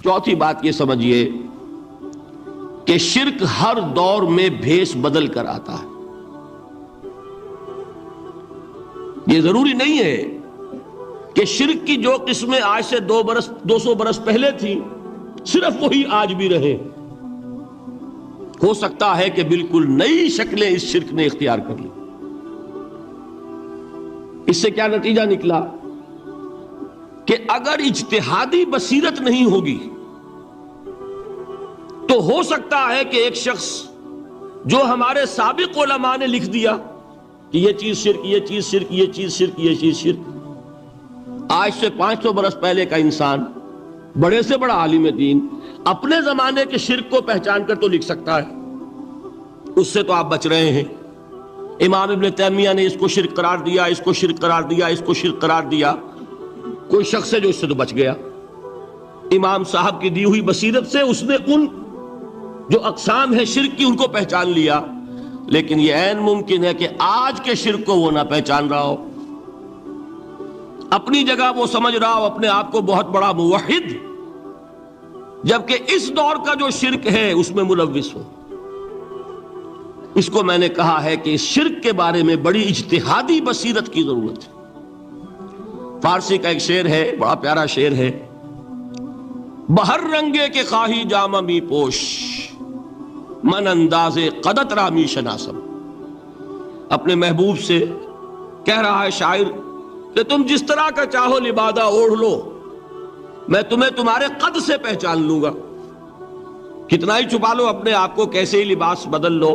چوتھی بات یہ سمجھیے کہ شرک ہر دور میں بھیس بدل کر آتا ہے. یہ ضروری نہیں ہے کہ شرک کی جو قسمیں آج سے 200 برس پہلے تھی صرف وہی آج بھی رہے. ہو سکتا ہے کہ بالکل نئی شکلیں اس شرک نے اختیار کر لی. اس سے کیا نتیجہ نکلا کہ اگر اجتہادی بصیرت نہیں ہوگی تو ہو سکتا ہے کہ ایک شخص جو ہمارے سابق علماء نے لکھ دیا کہ یہ چیز شرک، یہ چیز شرک، یہ چیز شرک، یہ چیز شرک، آج سے 500 برس پہلے کا انسان بڑے سے بڑا عالم دین اپنے زمانے کے شرک کو پہچان کر تو لکھ سکتا ہے. اس سے تو آپ بچ رہے ہیں. امام ابن تیمیہ نے اس کو شرک قرار دیا، اس کو شرک قرار دیا، اس کو شرک قرار دیا. کوئی شخص ہے جو اس سے تو بچ گیا. امام صاحب کی دی ہوئی بصیرت سے اس نے ان جو اقسام ہے شرک کی ان کو پہچان لیا. لیکن یہ عین ممکن ہے کہ آج کے شرک کو وہ نہ پہچان رہا ہو. اپنی جگہ وہ سمجھ رہا ہو اپنے آپ کو بہت بڑا موحد، جبکہ اس دور کا جو شرک ہے اس میں ملوث ہو. اس کو میں نے کہا ہے کہ اس شرک کے بارے میں بڑی اجتہادی بصیرت کی ضرورت ہے. فارسی کا ایک شعر ہے، بڑا پیارا شعر ہے: بہر رنگے کے خواہی جامہ می پوش، من انداز قدت رامی شناسم. اپنے محبوب سے کہہ رہا ہے شاعر کہ تم جس طرح کا چاہو لبادہ اوڑھ لو، میں تمہیں تمہارے قد سے پہچان لوں گا. کتنا ہی چھپا لو اپنے آپ کو، کیسے ہی لباس بدل لو.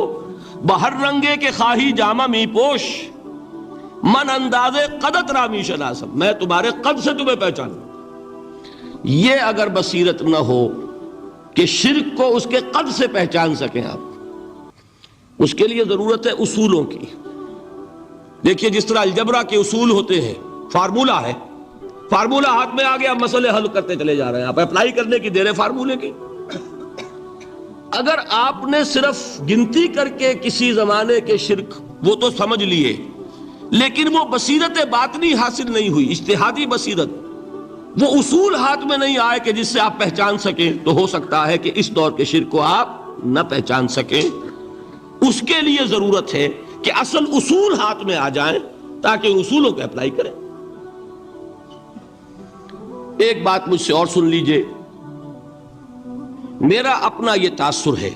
بہر رنگے کے خواہی جامہ می پوش، من انداز قدت رامی شناسم، میں تمہارے قد سے تمہیں پہچانوں. یہ اگر بصیرت نہ ہو کہ شرک کو اس کے قد سے پہچان سکیں آپ، اس کے لیے ضرورت ہے اصولوں کی. دیکھیے جس طرح الجبرا کے اصول ہوتے ہیں، فارمولا ہے، فارمولا ہاتھ میں آ گیا، مسئلے حل کرتے چلے جا رہے ہیں، آپ اپلائی کرنے کی دیر ہے فارمولے کی. اگر آپ نے صرف گنتی کر کے کسی زمانے کے شرک وہ تو سمجھ لیے، لیکن وہ بصیرت باطنی حاصل نہیں ہوئی، اجتہادی بصیرت، وہ اصول ہاتھ میں نہیں آئے کہ جس سے آپ پہچان سکیں، تو ہو سکتا ہے کہ اس دور کے شرک کو آپ نہ پہچان سکیں. اس کے لیے ضرورت ہے کہ اصل اصول ہاتھ میں آ جائیں تاکہ ان اصولوں کو اپلائی کریں. ایک بات مجھ سے اور سن لیجئے، میرا اپنا یہ تاثر ہے،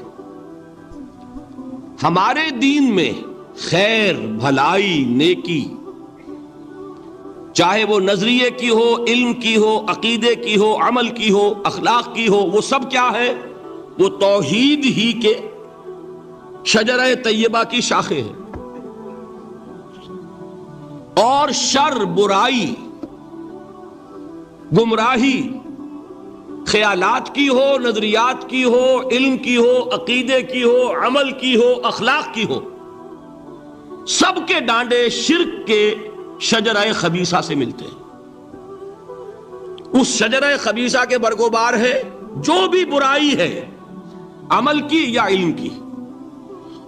ہمارے دین میں خیر، بھلائی، نیکی، چاہے وہ نظریے کی ہو، علم کی ہو، عقیدے کی ہو، عمل کی ہو، اخلاق کی ہو، وہ سب کیا ہے؟ وہ توحید ہی کے شجرہ طیبہ کی شاخیں ہیں. اور شر، برائی، گمراہی، خیالات کی ہو، نظریات کی ہو، علم کی ہو، عقیدے کی ہو، عمل کی ہو، اخلاق کی ہو، سب کے ڈانڈے شرک کے شجرہ خبیثہ سے ملتے ہیں. اس شجرہ خبیثہ کے برگوبار ہے جو بھی برائی ہے، عمل کی یا علم کی،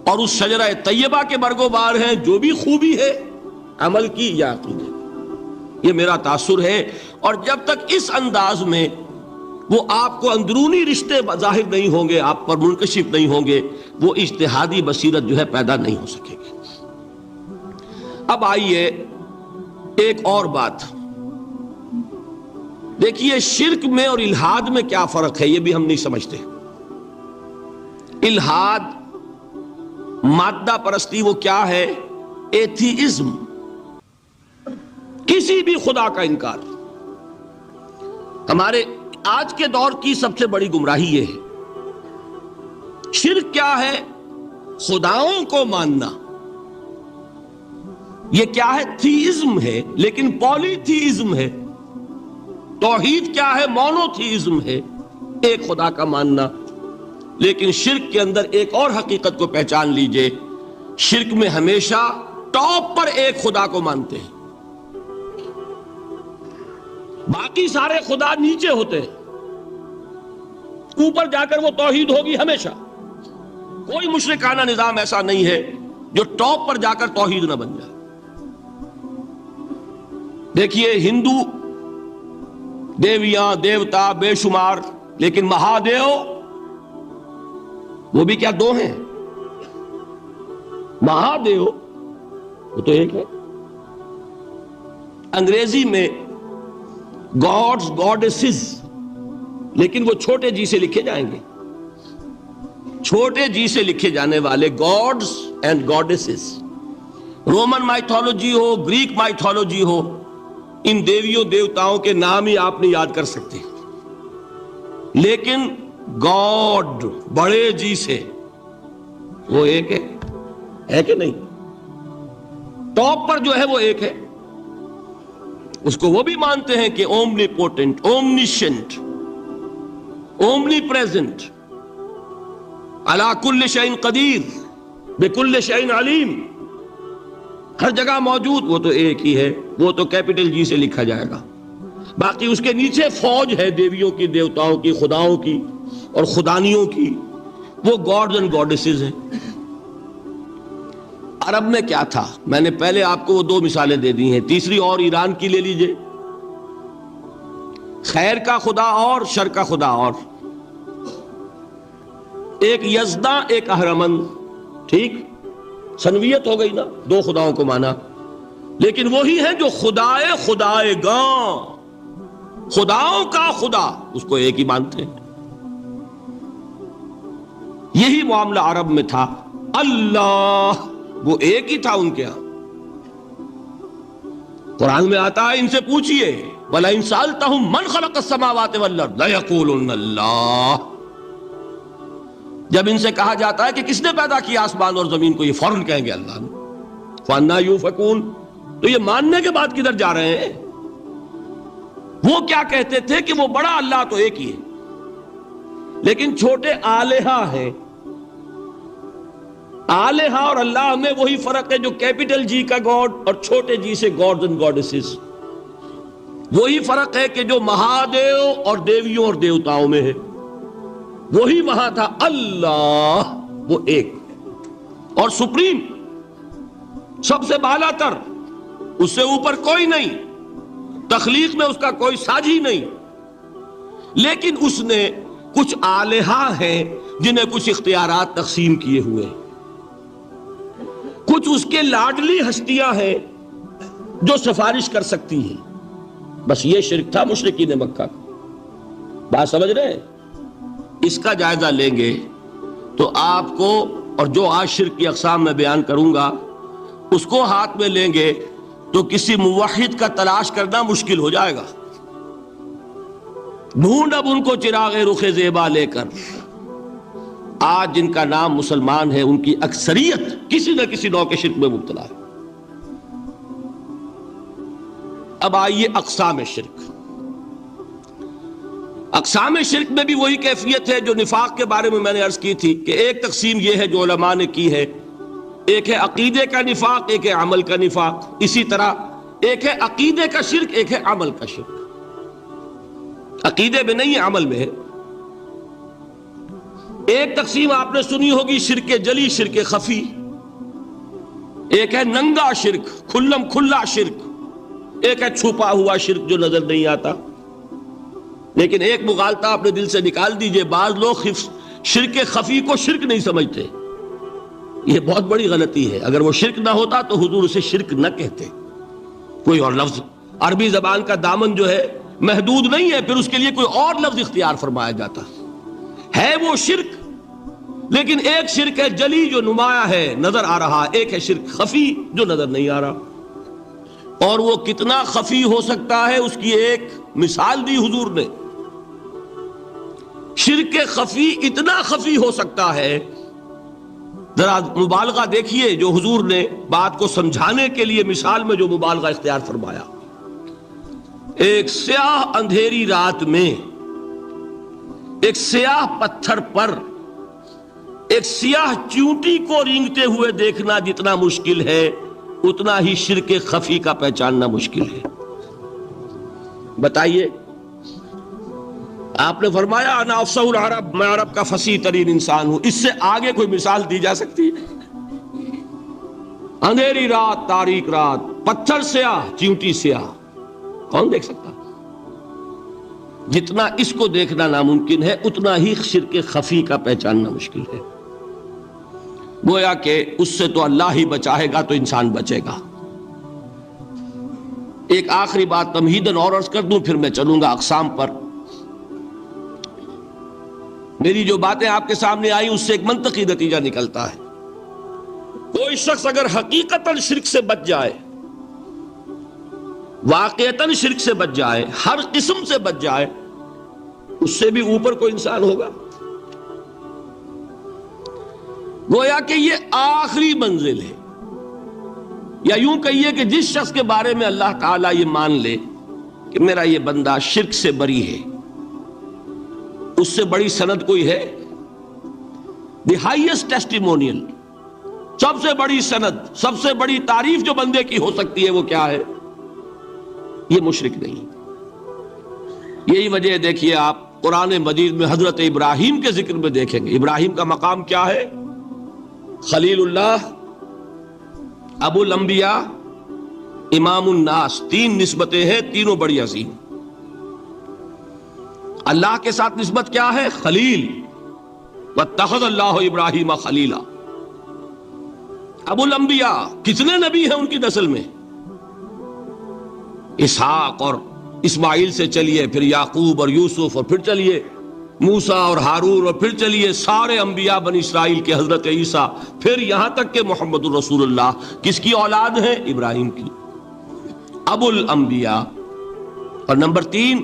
اور اس شجرہ طیبہ کے برگوبار ہے جو بھی خوبی ہے، عمل کی یا عقیدے کی. یہ میرا تاثر ہے. اور جب تک اس انداز میں وہ آپ کو اندرونی رشتے ظاہر نہیں ہوں گے، آپ پر منکشف نہیں ہوں گے، وہ اجتہادی بصیرت جو ہے پیدا نہیں ہو سکے گی. اب آئیے ایک اور بات دیکھیے، شرک میں اور الحاد میں کیا فرق ہے یہ بھی ہم نہیں سمجھتے. الحاد، مادہ پرستی، وہ کیا ہے؟ ایتھیزم، کسی بھی خدا کا انکار. ہمارے آج کے دور کی سب سے بڑی گمراہی یہ ہے. شرک کیا ہے؟ خداؤں کو ماننا. یہ کیا ہے؟ تھیزم ہے، لیکن پولی تھیزم ہے. توحید کیا ہے؟ مونو تھیزم ہے، ایک خدا کا ماننا. لیکن شرک کے اندر ایک اور حقیقت کو پہچان لیجئے، شرک میں ہمیشہ ٹاپ پر ایک خدا کو مانتے ہیں، باقی سارے خدا نیچے ہوتے ہیں. اوپر جا کر وہ توحید ہوگی ہمیشہ. کوئی مشرکانہ نظام ایسا نہیں ہے جو ٹاپ پر جا کر توحید نہ بن جائے. دیکھیے ہندو دیویاں، دیوتا بے شمار، لیکن مہادیو وہ بھی کیا دو ہیں؟ مہادیو وہ تو ایک ہے. انگریزی میں گاڈز گاڈیسز، لیکن وہ چھوٹے جی سے لکھے جائیں گے. چھوٹے جی سے لکھے جانے والے gods and goddesses, Roman mythology ہو، گریک مائتھولوجی ہو، ان دیویوں دیوتاؤں کے نام ہی آپ نہیں یاد کر سکتے، لیکن گاڈ بڑے جی سے وہ ایک ہے کہ نہیں؟ ٹاپ پر جو ہے وہ ایک ہے. اس کو وہ بھی مانتے ہیں کہ اومنی پوٹنٹ، اومنیشنٹ، اومنی پریزنٹ، علی کل شیء قدیر، بکل شیء علیم، ہر جگہ موجود. وہ تو ایک ہی ہے، وہ تو کیپٹل جی سے لکھا جائے گا. باقی اس کے نیچے فوج ہے دیویوں کی، دیوتاؤں کی، خداؤں کی اور خدانیوں کی، وہ گاڈز اینڈ گاڈیسز ہیں. عرب میں کیا تھا؟ میں نے پہلے آپ کو وہ دو مثالیں دے دی ہیں، تیسری اور ایران کی لے لیجئے. خیر کا خدا اور شر کا خدا اور، ایک یزداں ایک اہرمن. ٹھیک، سنویت ہو گئی نا، دو خداؤں کو مانا، لیکن وہی ہے جو خدائے خدائے گاں، خداؤں کا خدا، اس کو ایک ہی مانتے ہیں. یہی معاملہ عرب میں تھا. اللہ وہ ایک ہی تھا ان کے ہاں. قرآن میں آتا ہے ان سے پوچھئے وَلَئِن سَأَلْتَهُم مَّنْ خَلَقَ السَّمَاوَاتِ وَالْأَرْضَ لَيَقُولُنَّ اللَّهُ. جب ان سے کہا جاتا ہے کہ کس نے پیدا کیا آسمان اور زمین کو، یہ فوراً کہیں گے اللہ نے. فَأَنَّىٰ يُؤْفَكُونَ. تو یہ ماننے کے بعد کدھر جا رہے ہیں؟ وہ کیا کہتے تھے کہ وہ بڑا اللہ تو ایک ہی ہے، لیکن چھوٹے آلہہ ہیں. آلہہ اور اللہ میں وہی فرق ہے جو کیپٹل جی کا گاڈ اور چھوٹے جی سے گاڈز اینڈ گاڈیسز. وہی فرق ہے کہ جو مہادیو اور دیویوں اور دیوتاؤں میں ہے، وہی وہاں تھا. اللہ وہ ایک اور سپریم، سب سے بالا تر، اس سے اوپر کوئی نہیں، تخلیق میں اس کا کوئی ساجی نہیں. لیکن اس نے کچھ آلہہ ہیں جنہیں کچھ اختیارات تقسیم کیے ہوئے ہیں. کچھ اس کے لاڈلی ہستیاں ہیں جو سفارش کر سکتی ہیں. بس یہ شرک تھا مشرکین مکہ کا. بات سمجھ رہے ہیں؟ اس کا جائزہ لیں گے تو آپ کو، اور جو آج شرک کی اقسام میں بیان کروں گا اس کو ہاتھ میں لیں گے تو کسی موحد کا تلاش کرنا مشکل ہو جائے گا. ڈھونڈ اب ان کو چراغ رخ زیبا لے کر. آج جن کا نام مسلمان ہے ان کی اکثریت کسی نہ کسی نوع کے شرک میں مبتلا ہے. اب آئیے اقسام شرک. اقسام شرک میں بھی وہی کیفیت ہے جو نفاق کے بارے میں نے عرض کی تھی کہ ایک تقسیم یہ ہے جو علماء نے کی ہے، ایک ہے عقیدے کا نفاق، ایک ہے عمل کا نفاق. اسی طرح ایک ہے عقیدے کا شرک، ایک ہے عمل کا شرک. عقیدے میں نہیں ہے، عمل میں ہے. ایک تقسیم آپ نے سنی ہوگی شرک جلی، شرک خفی. ایک ہے ننگا شرک، کھلم کھلا شرک. ایک ہے چھپا ہوا شرک جو نظر نہیں آتا. لیکن ایک مغالطہ اپنے دل سے نکال دیجئے، بعض لوگ شرک خفی کو شرک نہیں سمجھتے. یہ بہت بڑی غلطی ہے. اگر وہ شرک نہ ہوتا تو حضور اسے شرک نہ کہتے. کوئی اور لفظ، عربی زبان کا دامن جو ہے محدود نہیں ہے، پھر اس کے لیے کوئی اور لفظ اختیار فرمایا جاتا ہے. وہ شرک، لیکن ایک شرک ہے جلی جو نمایاں ہے، نظر آ رہا. ایک ہے شرک خفی جو نظر نہیں آ رہا. اور وہ کتنا خفی ہو سکتا ہے اس کی ایک مثال دی حضور نے. شرک خفی اتنا خفی ہو سکتا ہے، ذرا مبالغہ دیکھیے جو حضور نے بات کو سمجھانے کے لیے مثال میں جو مبالغہ اختیار فرمایا. ایک سیاہ اندھیری رات میں ایک سیاہ پتھر پر ایک سیاہ چیونٹی کو رینگتے ہوئے دیکھنا جتنا مشکل ہے، اتنا ہی شرک خفی کا پہچاننا مشکل ہے. بتائیے، آپ نے فرمایا انا افصح العرب، میں عرب کا فصیح ترین انسان ہوں. اس سے آگے کوئی مثال دی جا سکتی ہے؟ اندھیری رات، تاریک رات، پتھر سیاہ، چیونٹی سیاہ، کون دیکھ سکتا؟ جتنا اس کو دیکھنا ناممکن ہے اتنا ہی شرک خفی کا پہچاننا مشکل ہے. گویا کہ اس سے تو اللہ ہی بچائے گا تو انسان بچے گا. ایک آخری بات تمہیداً اور عرض کر دوں پھر میں چلوں گا اقسام پر. میری جو باتیں آپ کے سامنے آئی اس سے ایک منطقی نتیجہ نکلتا ہے. کوئی شخص اگر حقیقتاً شرک سے بچ جائے، واقعتاً شرک سے بچ جائے، ہر قسم سے بچ جائے، اس سے بھی اوپر کوئی انسان ہوگا. گویا کہ یہ آخری منزل ہے. یا یوں کہیے کہ جس شخص کے بارے میں اللہ تعالیٰ یہ مان لے کہ میرا یہ بندہ شرک سے بری ہے، اس سے بڑی سند کوئی ہے؟ دی ہائیسٹ ٹیسٹیمونیل، سب سے بڑی سند، سب سے بڑی تعریف جو بندے کی ہو سکتی ہے وہ کیا ہے؟ یہ مشرک نہیں. یہی وجہ ہے، دیکھیے آپ قرآن مجید میں حضرت ابراہیم کے ذکر میں دیکھیں گے. ابراہیم کا مقام کیا ہے؟ خلیل اللہ، ابو الانبیاء، امام الناس. تین نسبتیں ہیں، تینوں بڑی عظیم. اللہ کے ساتھ نسبت کیا ہے؟ خلیل. واتخذ اللہ ابراہیم خلیلا. ابو الانبیاء، کتنے نبی ہیں ان کی نسل میں؟ اسحاق اور اسماعیل سے چلیے، پھر یعقوب اور یوسف، اور پھر چلیے موسیٰ اور ہارون، اور پھر چلیے سارے انبیاء بنی اسرائیل کے، حضرت عیسیٰ، پھر یہاں تک کہ محمد الرسول اللہ کس کی اولاد ہے؟ ابراہیم کی. ابو الانبیاء. اور نمبر 3،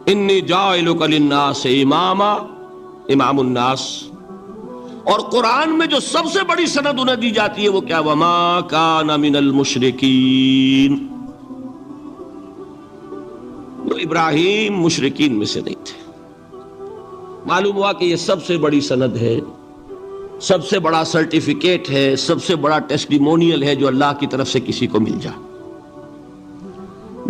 انی جاعلک للناس اماما، امام الناس. اور قرآن میں جو سب سے بڑی سند انہیں دی جاتی ہے وہ کیا؟ وما کان من المشرکین. تو ابراہیم مشرکین میں سے نہیں تھے. معلوم ہوا کہ یہ سب سے بڑی سند ہے، سب سے بڑا سرٹیفکیٹ ہے، سب سے بڑا ٹیسٹیمونیل ہے جو اللہ کی طرف سے کسی کو مل جائے.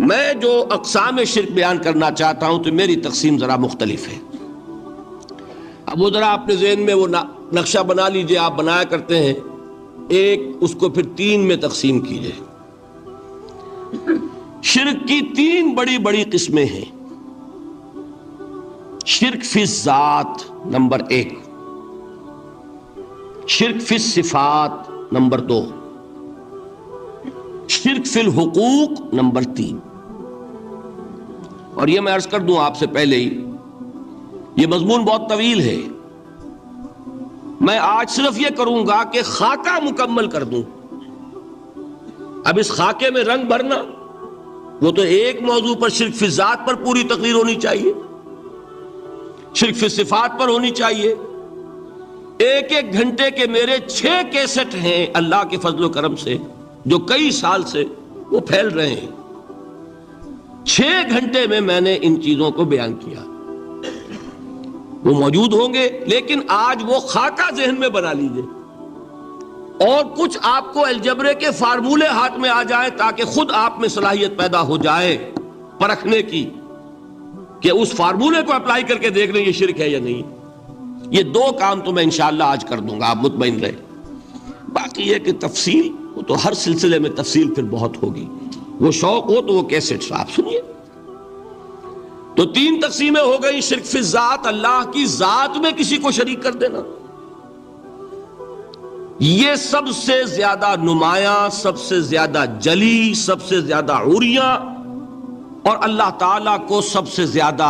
میں جو اقسام شرک بیان کرنا چاہتا ہوں تو میری تقسیم ذرا مختلف ہے. اب وہ ذرا اپنے ذہن میں وہ نقشہ بنا لیجئے، آپ بنایا کرتے ہیں ایک، اس کو پھر 3 میں تقسیم کیجئے. شرک کی 3 بڑی بڑی قسمیں ہیں. شرک فی الذات نمبر 1، شرک فی الصفات نمبر 2، شرک فی الحقوق نمبر 3. اور یہ میں عرض کر دوں آپ سے پہلے ہی، یہ مضمون بہت طویل ہے. میں آج صرف یہ کروں گا کہ خاکہ مکمل کر دوں. اب اس خاکے میں رنگ بھرنا، وہ تو ایک موضوع پر شرک فی الذات پر پوری تقریر ہونی چاہیے، شرک فی صفات پر ہونی چاہیے. ایک ایک گھنٹے کے میرے 6 کیسٹ ہیں اللہ کے فضل و کرم سے، جو کئی سال سے وہ پھیل رہے ہیں. 6 گھنٹے میں نے ان چیزوں کو بیان کیا. وہ موجود ہوں گے، لیکن آج وہ خاکہ ذہن میں بنا لیجئے، اور کچھ آپ کو الجبرے کے فارمولے ہاتھ میں آ جائیں تاکہ خود آپ میں صلاحیت پیدا ہو جائے پرکھنے کی کہ اس فارمولے کو اپلائی کر کے دیکھ لیں یہ شرک ہے یا نہیں. یہ 2 کام تو میں انشاءاللہ آج کر دوں گا، آپ مطمئن رہے. باقی یہ کہ تفصیل، وہ تو ہر سلسلے میں تفصیل پھر بہت ہوگی. وہ شوق ہو تو وہ کیسٹس آپ سنیے. تو 3 تقسیمیں ہو گئی. شرک فی الذات، اللہ کی ذات میں کسی کو شریک کر دینا، یہ سب سے زیادہ نمایاں، سب سے زیادہ جلی، سب سے زیادہ عریاں، اور اللہ تعالیٰ کو سب سے زیادہ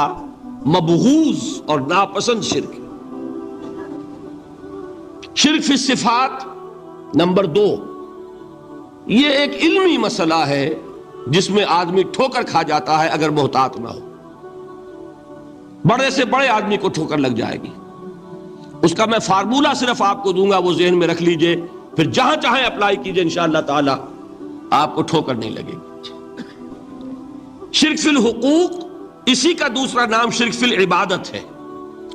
مبغوض اور ناپسند شرک. شرک فی الصفات نمبر 2، یہ ایک علمی مسئلہ ہے جس میں آدمی ٹھوکر کھا جاتا ہے اگر محتاط نہ ہو. بڑے سے بڑے آدمی کو ٹھوکر لگ جائے گی. اس کا میں فارمولہ صرف آپ کو دوں گا، وہ ذہن میں رکھ لیجئے، پھر جہاں چاہیں اپلائی کیجئے، انشاءاللہ تعالی آپ کو ٹھوکر نہیں لگے گی. شرک فی الحقوق، اسی کا دوسرا نام شرک فی العبادت ہے.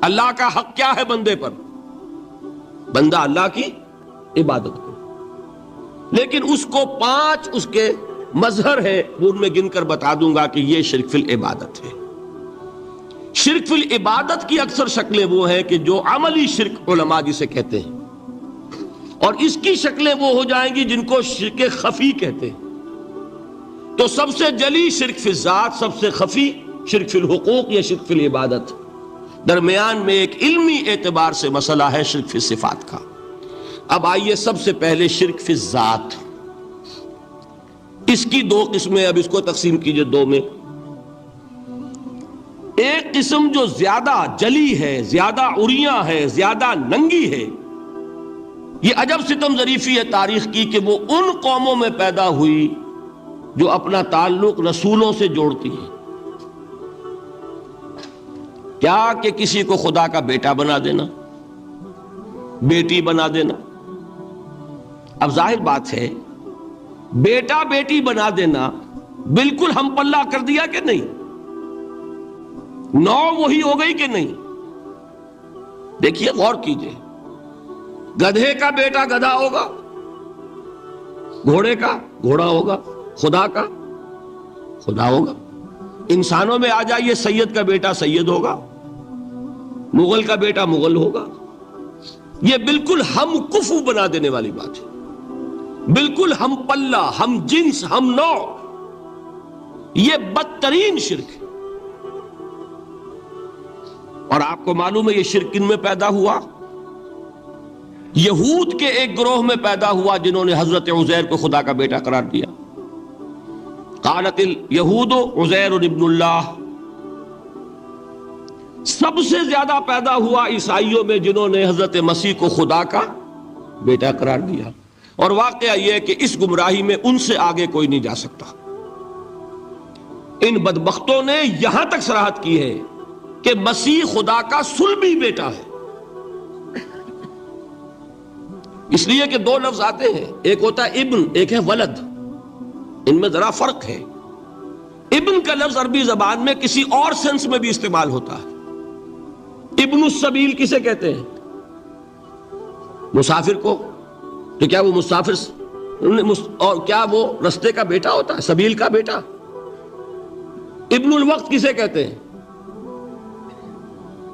اللہ کا حق کیا ہے بندے پر؟ بندہ اللہ کی عبادت کو، لیکن اس کو 5 اس کے مظہر ہے، وہ ان میں گن کر بتا دوں گا کہ یہ شرک فی العبادت ہے. شرک فی العبادت کی اکثر شکلیں وہ ہیں کہ جو عملی شرک علماء جسے کہتے ہیں، اور اس کی شکلیں وہ ہو جائیں گی جن کو شرک خفی کہتے ہیں. تو سب سے جلی شرک فی الذات، سب سے خفی شرک فی الحقوق یا شرک فی العبادت، درمیان میں ایک علمی اعتبار سے مسئلہ ہے شرک فی صفات کا۔ اب آئیے سب سے پہلے شرک فی ذات، اس کی دو قسمیں، اب اس کو تقسیم کیجئے دو میں۔ ایک قسم جو زیادہ جلی ہے، زیادہ عریاں ہے، زیادہ ننگی ہے، یہ عجب ستم ظریفی ہے تاریخ کی کہ وہ ان قوموں میں پیدا ہوئی جو اپنا تعلق رسولوں سے جوڑتی ہیں۔ کیا کہ کسی کو خدا کا بیٹا بنا دینا، بیٹی بنا دینا۔ اب ظاہر بات ہے بیٹا بیٹی بنا دینا بالکل ہم پلہ کر دیا کہ نہیں؟ نو وہی ہو گئی کہ نہیں؟ دیکھیے غور کیجئے، گدھے کا بیٹا گدھا ہوگا، گھوڑے کا گھوڑا ہوگا، خدا کا خدا ہوگا۔ انسانوں میں آ جائیے، سید کا بیٹا سید ہوگا، مغل کا بیٹا مغل ہوگا۔ یہ بالکل ہم کفو بنا دینے والی بات ہے، بالکل ہم پلہ، ہم جنس، ہم نوع۔ یہ بدترین شرک ہے، اور آپ کو معلوم ہے یہ شرک کن میں پیدا ہوا؟ یہود کے ایک گروہ میں پیدا ہوا جنہوں نے حضرت عزیر کو خدا کا بیٹا قرار دیا۔ قالت الیہود عزیر ابن اللہ۔ سب سے زیادہ پیدا ہوا عیسائیوں میں جنہوں نے حضرت مسیح کو خدا کا بیٹا قرار دیا، اور واقعہ یہ ہے کہ اس گمراہی میں ان سے آگے کوئی نہیں جا سکتا۔ ان بدبختوں نے یہاں تک صراحت کی ہے کہ مسیح خدا کا صلبی بیٹا ہے، اس لیے کہ دو لفظ آتے ہیں، ایک ہوتا ہے ابن، ایک ہے ولد، ان میں ذرا فرق ہے۔ ابن کا لفظ عربی زبان میں کسی اور سینس میں بھی استعمال ہوتا ہے۔ ابن السبیل کسے کہتے ہیں؟ مسافر کو، تو کیا وہ مسافر اور کیا وہ رستے کا بیٹا ہوتا ہے، سبیل کا بیٹا؟ ابن الوقت کسے کہتے ہیں؟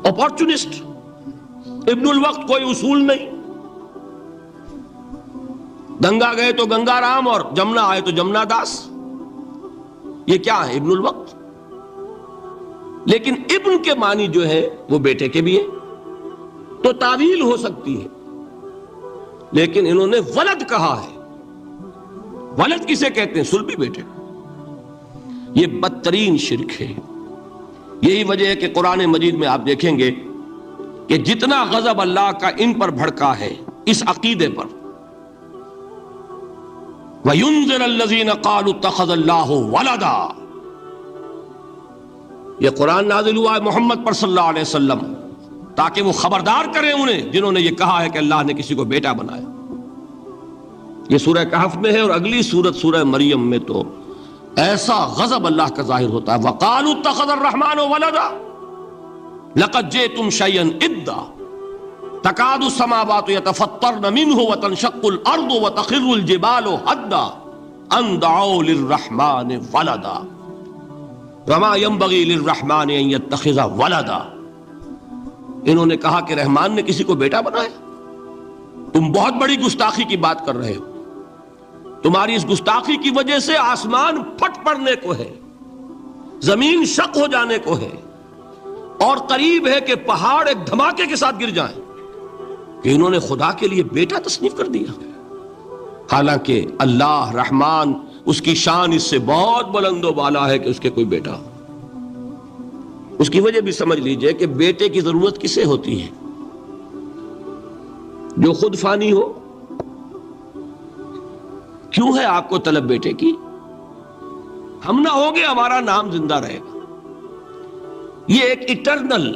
اپارچونسٹ۔ ابن الوقت کوئی اصول نہیں، گنگا گئے تو گنگا رام اور جمنا آئے تو جمنا داس، یہ کیا ہے؟ ابن الوقت۔ لیکن ابن کے معنی جو ہے وہ بیٹے کے بھی ہے، تو تعویل ہو سکتی ہے، لیکن انہوں نے ولد کہا ہے۔ ولد کسے کہتے ہیں؟ صلبی بیٹے۔ یہ بدترین شرک ہے۔ یہی وجہ ہے کہ قرآن مجید میں آپ دیکھیں گے کہ جتنا غضب اللہ کا ان پر بھڑکا ہے اس عقیدے پر، وَيُنذِرَ الَّذِينَ قَالُوا اتَّخَذَ اللَّهُ وَلَدًا، یہ قرآن نازل ہوا ہے محمد پر صلی اللہ علیہ وسلم تاکہ وہ خبردار کریں انہیں جنہوں نے یہ کہا ہے کہ اللہ نے کسی کو بیٹا بنایا۔ یہ سورہ کہف میں ہے، اور اگلی سورت سورہ مریم میں تو ایسا غضب اللہ کا ظاہر ہوتا ہے، وَقَالُوا اتَّخَذَ الرَّحْمَنُ وَلَدًا لَقَدْ جِئْتُمْ شَيْئًا إِدًّا تَكَادُ السَّمَاوَاتُ يَتَفَطَّرْنَ مِنْهُ وَتَنشَقُّ الْأَرْضُ وَتَخِرُّ الْجِبَالُ هَدًّا أَن دَعَوْا لِلرَّحْمَنِ وَلَدًا وَمَا يَنبَغِي لِلرَّحْمَنِ أَن يَتَّخِذَ وَلَدًا۔ انہوں نے کہا کہ رحمان نے کسی کو بیٹا بنایا۔ تم بہت بڑی گستاخی کی بات کر رہے ہو، تمہاری اس گستاخی کی وجہ سے آسمان پھٹ پڑنے کو ہے، زمین شق ہو جانے کو ہے، اور قریب ہے کہ پہاڑ ایک دھماکے کے ساتھ گر جائیں، کہ انہوں نے خدا کے لیے بیٹا تصنیف کر دیا۔ حالانکہ اللہ رحمان، اس کی شان اس سے بہت بلند و بالا ہے کہ اس کے کوئی بیٹا ہو۔ اس کی وجہ بھی سمجھ لیجئے کہ بیٹے کی ضرورت کسے ہوتی ہے؟ جو خود فانی ہو۔ کیوں ہے آپ کو طلب بیٹے کی؟ ہم نہ ہوگے ہمارا نام زندہ رہے گا۔ یہ ایک ایٹرنل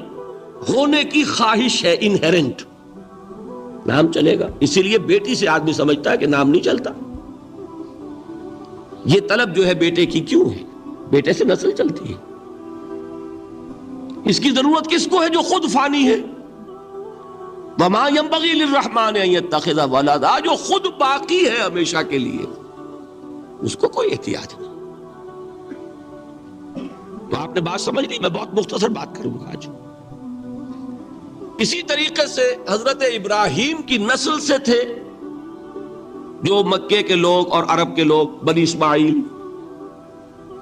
ہونے کی خواہش ہے، انہیرنٹ، نام چلے گا۔ اسی لیے بیٹی سے آدمی سمجھتا ہے کہ نام نہیں چلتا۔ یہ طلب جو ہے بیٹے کی کیوں ہے؟ بیٹے سے نسل چلتی ہے۔ اس کی ضرورت کس کو ہے؟ جو خود فانی ہے۔ وَمَا يَنبَغِي لِلرَّحْمَنِ أَن يَتَّخِذَ وَلَدًا، جو خود باقی ہے ہمیشہ کے لیے، اس کو کوئی احتیاج نہیں۔ تو آپ نے بات سمجھ لی، میں بہت مختصر بات کروں گا آج۔ اسی طریقے سے حضرت ابراہیم کی نسل سے تھے جو مکے کے لوگ اور عرب کے لوگ، بنی اسماعیل،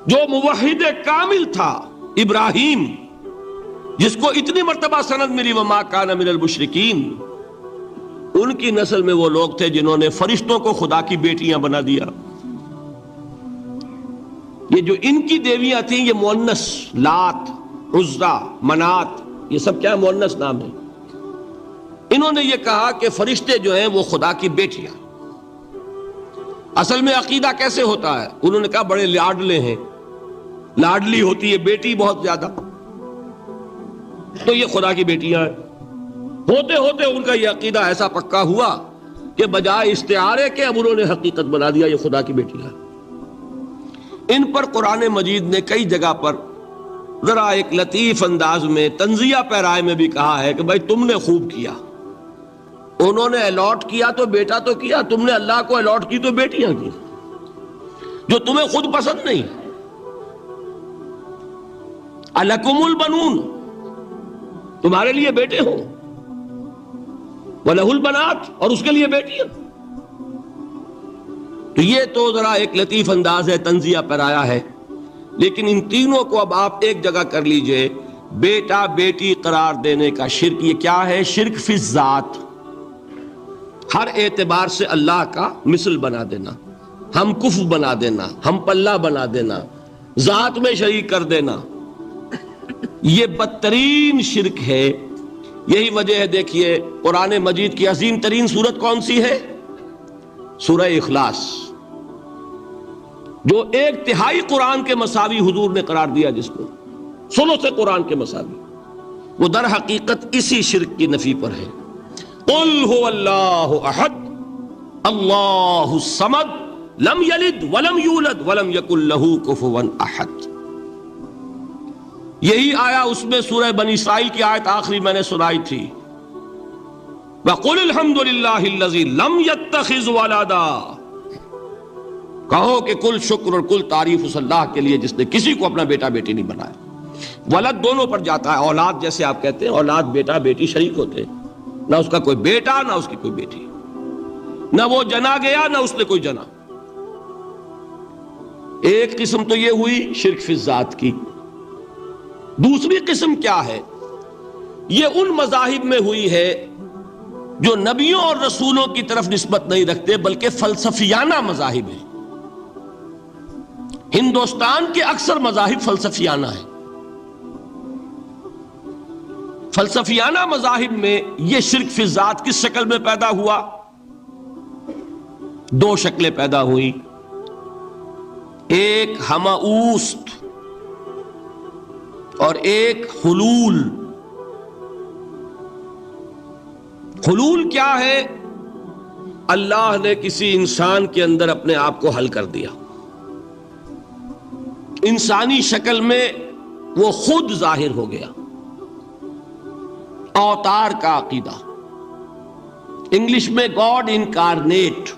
جو موحد کامل تھا، ابراہیم جس کو اتنی مرتبہ سند ملی وما کان من المشرکین، ان کی نسل میں وہ لوگ تھے جنہوں نے فرشتوں کو خدا کی بیٹیاں بنا دیا۔ یہ جو ان کی دیویاں تھیں یہ مؤنث، لات، عزا، منات، یہ سب کیا مؤنث نام ہے۔ انہوں نے یہ کہا کہ فرشتے جو ہیں وہ خدا کی بیٹیاں۔ اصل میں عقیدہ کیسے ہوتا ہے؟ انہوں نے کہا بڑے لاڈلے ہیں، لاڈلی ہوتی ہے بیٹی بہت زیادہ، تو یہ خدا کی بیٹیاں ہیں۔ ہوتے ہوتے ان کا یہ عقیدہ ایسا پکا ہوا کہ بجائے استعارے کے اب انہوں نے حقیقت بنا دیا یہ خدا کی بیٹیاں ہیں۔ ان پر قرآن مجید نے کئی جگہ پر ذرا ایک لطیف انداز میں تنزیہ پیرائے میں بھی کہا ہے کہ بھائی تم نے خوب کیا، انہوں نے الاٹ کیا تو بیٹا تو کیا، تم نے اللہ کو الاٹ کی تو بیٹیاں کی جو تمہیں خود پسند نہیں۔ الکم البنون، تمہارے لیے بیٹے ہوں، وَلَهُ الْبَنَاتُ، اور اس کے لیے بیٹیاں۔ تو یہ تو ذرا ایک لطیف انداز ہے، تنزیہ پیرایا ہے، لیکن ان تینوں کو اب آپ ایک جگہ کر لیجئے۔ بیٹا بیٹی قرار دینے کا شرک، یہ کیا ہے؟ شرک فی الذات، ہر اعتبار سے اللہ کا مثل بنا دینا، ہم کف بنا دینا، ہم پلہ بنا دینا، ذات میں شریک کر دینا، یہ بدترین شرک ہے۔ یہی وجہ ہے، دیکھیے قرآن مجید کی عظیم ترین سورت کون سی ہے؟ سورہ اخلاص، جو ایک تہائی قرآن کے مساوی حضور نے قرار دیا، جس کو ثلث قرآن کے مساوی، وہ در حقیقت اسی شرک کی نفی پر ہے۔ قل هو اللہ احد اللہ الصمد لم یلد ولم یولد ولم یکن لہ کفوا احد۔ یہی آیا اس میں سورہ بنی اسرائیل کی آیت آخری میں نے سنائی تھی، وَقُلِ الْحَمْدُ لِلَّهِ الَّذِي لَمْ يَتَّخِذْ وَلَدًا، کہو کہ کل شکر اور کل تعریف اس اللہ کے لیے جس نے کسی کو اپنا بیٹا بیٹی نہیں بنایا۔ ولد دونوں پر جاتا ہے، اولاد جیسے آپ کہتے ہیں، اولاد بیٹا بیٹی شریک ہوتے ہیں، نہ اس کا کوئی بیٹا نہ اس کی کوئی بیٹی، نہ وہ جنا گیا نہ اس نے کوئی جنا۔ ایک قسم تو یہ ہوئی شرک فی الذات کی۔ دوسری قسم کیا ہے؟ یہ ان مذاہب میں ہوئی ہے جو نبیوں اور رسولوں کی طرف نسبت نہیں رکھتے بلکہ فلسفیانہ مذاہب ہیں۔ ہندوستان کے اکثر مذاہب فلسفیانہ ہیں۔ فلسفیانہ مذاہب میں یہ شرک فی الذات کس شکل میں پیدا ہوا؟ دو شکلیں پیدا ہوئی، ایک ہماؤست اور ایک حلول۔ حلول کیا ہے؟ اللہ نے کسی انسان کے اندر اپنے آپ کو حل کر دیا، انسانی شکل میں وہ خود ظاہر ہو گیا۔ اوتار کا عقیدہ، انگلش میں گاڈ انکارنیٹ،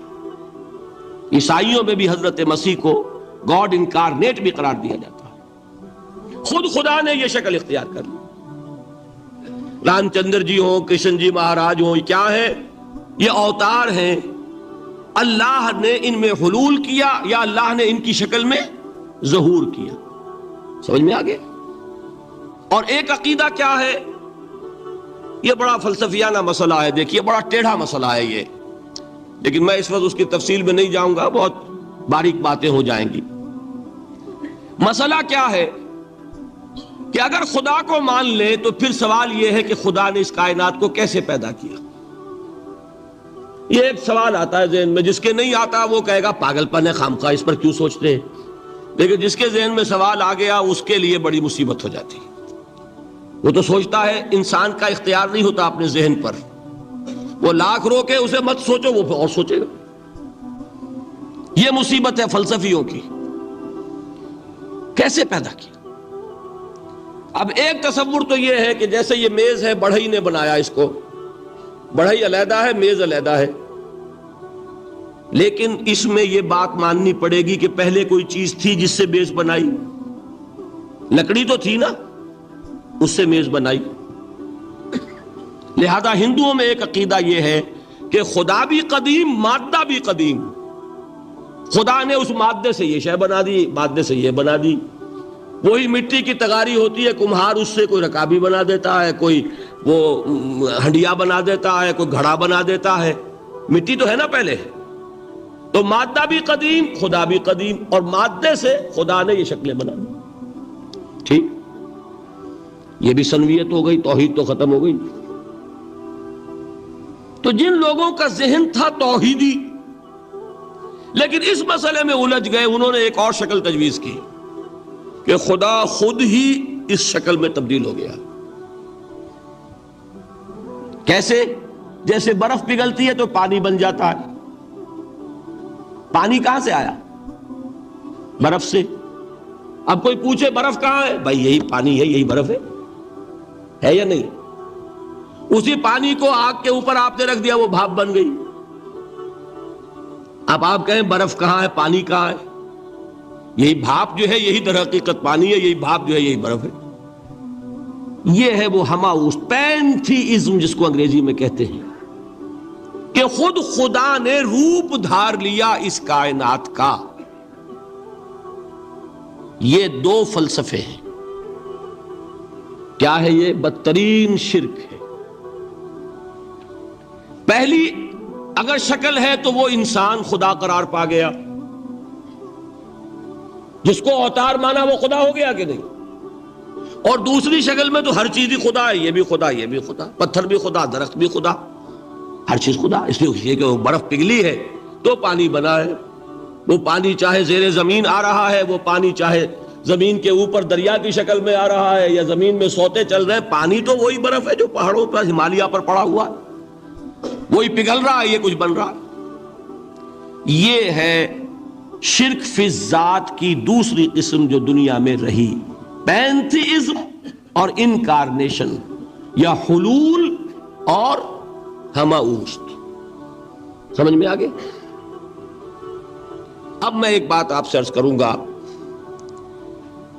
عیسائیوں میں بھی حضرت مسیح کو گاڈ انکارنیٹ بھی قرار دیا جاتا ہے۔ خود خدا نے یہ شکل اختیار کر لی۔ رام چندر جی ہوں، کرشن جی مہاراج ہوں، کیا ہے؟ یہ اوتار ہیں۔ اللہ نے ان میں حلول کیا یا اللہ نے ان کی شکل میں ظہور کیا؟ سمجھ میں آ گیا؟ اور ایک عقیدہ کیا ہے؟ یہ بڑا فلسفیانہ مسئلہ ہے، دیکھیے بڑا ٹیڑھا مسئلہ ہے یہ، لیکن میں اس وقت اس کی تفصیل میں نہیں جاؤں گا، بہت باریک باتیں ہو جائیں گی۔ مسئلہ کیا ہے کہ اگر خدا کو مان لے تو پھر سوال یہ ہے کہ خدا نے اس کائنات کو کیسے پیدا کیا؟ یہ ایک سوال آتا ہے ذہن میں، جس کے نہیں آتا وہ کہے گا پاگل پن ہے، خامخواہ اس پر کیوں سوچتے ہیں، لیکن جس کے ذہن میں سوال آ گیا اس کے لیے بڑی مصیبت ہو جاتی۔ وہ تو سوچتا ہے، انسان کا اختیار نہیں ہوتا اپنے ذہن پر، وہ لاکھ رو کے اسے مت سوچو، وہ اور سوچے گا۔ یہ مصیبت ہے فلسفیوں کی۔ کیسے پیدا کیا؟ اب ایک تصور تو یہ ہے کہ جیسے یہ میز ہے، بڑھئی نے بنایا اس کو، بڑھئی علیحدہ ہے، میز علیحدہ ہے، لیکن اس میں یہ بات ماننی پڑے گی کہ پہلے کوئی چیز تھی جس سے میز بنائی، لکڑی تو تھی نا، اس سے میز بنائی۔ لہذا ہندوؤں میں ایک عقیدہ یہ ہے کہ خدا بھی قدیم، مادہ بھی قدیم، خدا نے اس مادے سے یہ شے بنا دی، مادے سے یہ بنا دی، وہی مٹی کی تغاری ہوتی ہے، کمہار اس سے کوئی رکابی بنا دیتا ہے، کوئی وہ ہنڈیا بنا دیتا ہے، کوئی گھڑا بنا دیتا ہے. مٹی تو ہے نا پہلے. تو مادہ بھی قدیم، خدا بھی قدیم، اور مادے سے خدا نے یہ شکلیں بنا دی. ٹھیک، یہ بھی سنویت ہو گئی، توحید تو ختم ہو گئی. تو جن لوگوں کا ذہن تھا توحیدی لیکن اس مسئلے میں الجھ گئے، انہوں نے ایک اور شکل تجویز کی کہ خدا خود ہی اس شکل میں تبدیل ہو گیا. کیسے؟ جیسے برف پگھلتی ہے تو پانی بن جاتا ہے. پانی کہاں سے آیا؟ برف سے. اب کوئی پوچھے برف کہاں ہے؟ بھائی یہی پانی ہے، یہی برف ہے یا نہیں؟ اسی پانی کو آگ کے اوپر آپ نے رکھ دیا، وہ بھاپ بن گئی. اب آپ کہیں برف کہاں ہے، پانی کہاں ہے؟ یہی بھاپ جو ہے یہی در حقیقت پانی ہے، یہی بھاپ جو ہے یہی برف ہے. یہ ہے وہ ہماؤس پینتھیزم جس کو انگریزی میں کہتے ہیں، کہ خود خدا نے روپ دھار لیا اس کائنات کا. یہ دو فلسفے ہیں. کیا ہے یہ؟ بدترین شرک ہے. پہلی اگر شکل ہے تو وہ انسان خدا قرار پا گیا، جس کو اوتار مانا وہ خدا ہو گیا کہ نہیں؟ اور دوسری شکل میں تو ہر چیز ہی خدا ہے، یہ بھی خدا، یہ بھی خدا، پتھر بھی خدا، درخت بھی خدا، ہر چیز خدا. اس لیے کہ وہ برف پگھلی ہے تو پانی بنا ہے. وہ پانی چاہے زیر زمین آ رہا ہے، وہ پانی چاہے زمین کے اوپر دریا کی شکل میں آ رہا ہے یا زمین میں سوتے چل رہے ہیں، پانی تو وہی برف ہے جو پہاڑوں پر ہمالیہ پر پڑا ہوا ہے، وہی پگھل رہا ہے، یہ کچھ بن رہا ہے. یہ ہے شرک فی الذات کی دوسری قسم جو دنیا میں رہی، پینتھیزم اور انکارنیشن، یا حلول اور ہماؤست. سمجھ میں آگے؟ اب میں ایک بات آپ سے عرض کروں گا.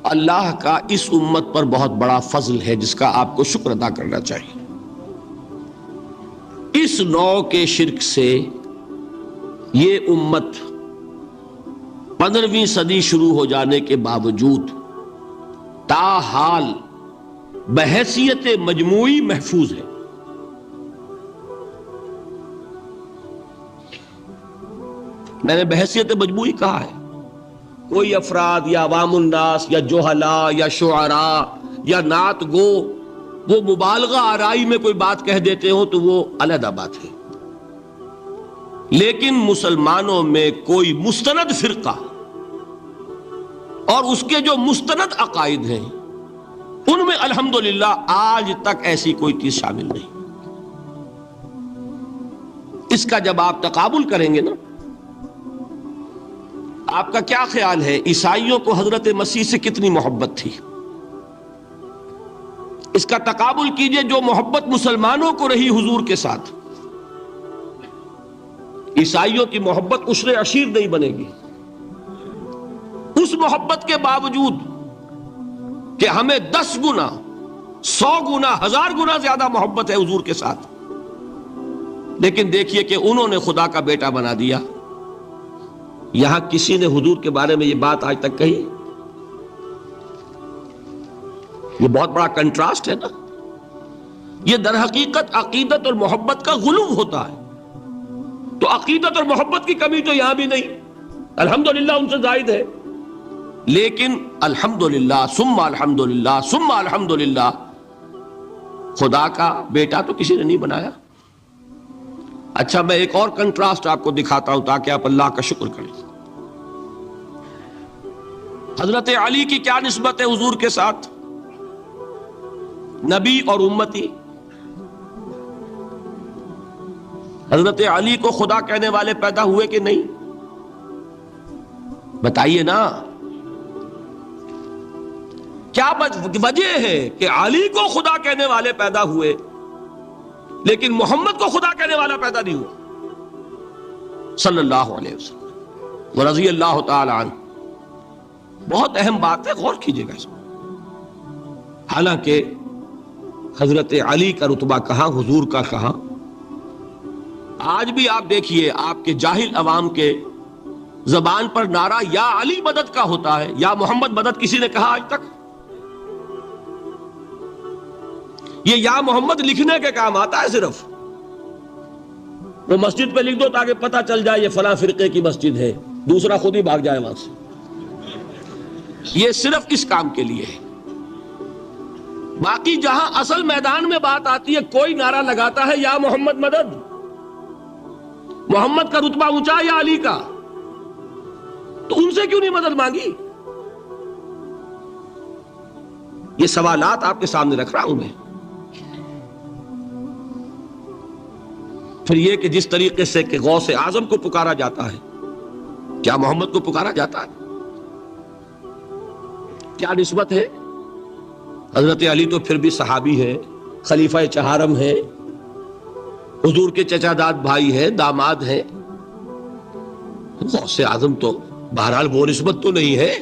اللہ کا اس امت پر بہت بڑا فضل ہے جس کا آپ کو شکر ادا کرنا چاہیے. اس نوع کے شرک سے یہ امت 15ویں صدی شروع ہو جانے کے باوجود تاحال بحیثیت مجموعی محفوظ ہے. میں نے بحیثیت مجموعی کہا ہے. کوئی افراد یا عوام الناس یا جوہلا یا شعراء یا نعت گو وہ مبالغہ آرائی میں کوئی بات کہہ دیتے ہوں تو وہ علیحدہ بات ہے. لیکن مسلمانوں میں کوئی مستند فرقہ اور اس کے جو مستند عقائد ہیں ان میں الحمدللہ آج تک ایسی کوئی چیز شامل نہیں. اس کا جب آپ تقابل کریں گے نا، آپ کا کیا خیال ہے عیسائیوں کو حضرت مسیح سے کتنی محبت تھی؟ اس کا تقابل کیجئے جو محبت مسلمانوں کو رہی حضور کے ساتھ. عیسائیوں کی محبت عشر عشیر نہیں بنے گی. اس محبت کے باوجود کہ ہمیں 10 گنا 100 گنا 1000 گنا زیادہ محبت ہے حضور کے ساتھ، لیکن دیکھیے کہ انہوں نے خدا کا بیٹا بنا دیا. یہاں کسی نے حضور کے بارے میں یہ بات آج تک کہی؟ یہ بہت بڑا کنٹراسٹ ہے نا. یہ در حقیقت عقیدت اور محبت کا غلو ہوتا ہے. تو عقیدت اور محبت کی کمی تو یہاں بھی نہیں، الحمدللہ ان سے زائد ہے. لیکن الحمدللہ ثم الحمدللہ ثم الحمدللہ خدا کا بیٹا تو کسی نے نہیں بنایا. اچھا میں ایک اور کنٹراسٹ آپ کو دکھاتا ہوں تاکہ آپ اللہ کا شکر کریں. حضرت علی کی کیا نسبت ہے حضور کے ساتھ؟ نبی اور امتی. حضرت علی کو خدا کہنے والے پیدا ہوئے کہ نہیں؟ بتائیے نا. کیا وجہ ہے کہ علی کو خدا کہنے والے پیدا ہوئے لیکن محمد کو خدا کہنے والا پیدا نہیں ہوا صلی اللہ علیہ وسلم ورضی اللہ تعالی عنہ؟ بہت اہم بات ہے، غور کیجئے گا اس میں. حالانکہ حضرت علی کا رتبہ کہاں، حضور کا کہاں. آج بھی آپ دیکھیے آپ کے جاہل عوام کے زبان پر نعرہ یا علی مدد کا ہوتا ہے، یا محمد مدد کسی نے کہا آج تک؟ یہ یا محمد لکھنے کے کام آتا ہے صرف، وہ مسجد پہ لکھ دو تاکہ پتہ چل جائے یہ فلاں فرقے کی مسجد ہے، دوسرا خود ہی بھاگ جائے وہاں سے. یہ صرف اس کام کے لیے ہے. باقی جہاں اصل میدان میں بات آتی ہے، کوئی نعرہ لگاتا ہے یا محمد مدد، محمد کا رتبہ اونچا یا علی کا، تو ان سے کیوں نہیں مدد مانگی؟ یہ سوالات آپ کے سامنے رکھ رہا ہوں میں. پھر یہ کہ جس طریقے سے کہ غوث اعظم کو پکارا جاتا ہے، کیا محمد کو پکارا جاتا ہے؟ کیا نسبت ہے؟ حضرت علی تو پھر بھی صحابی ہے، خلیفہ چہارم ہے، حضور کے چچا داد بھائی ہیں، داماد ہیں. غوث اعظم تو بہرحال وہ نسبت تو نہیں ہے.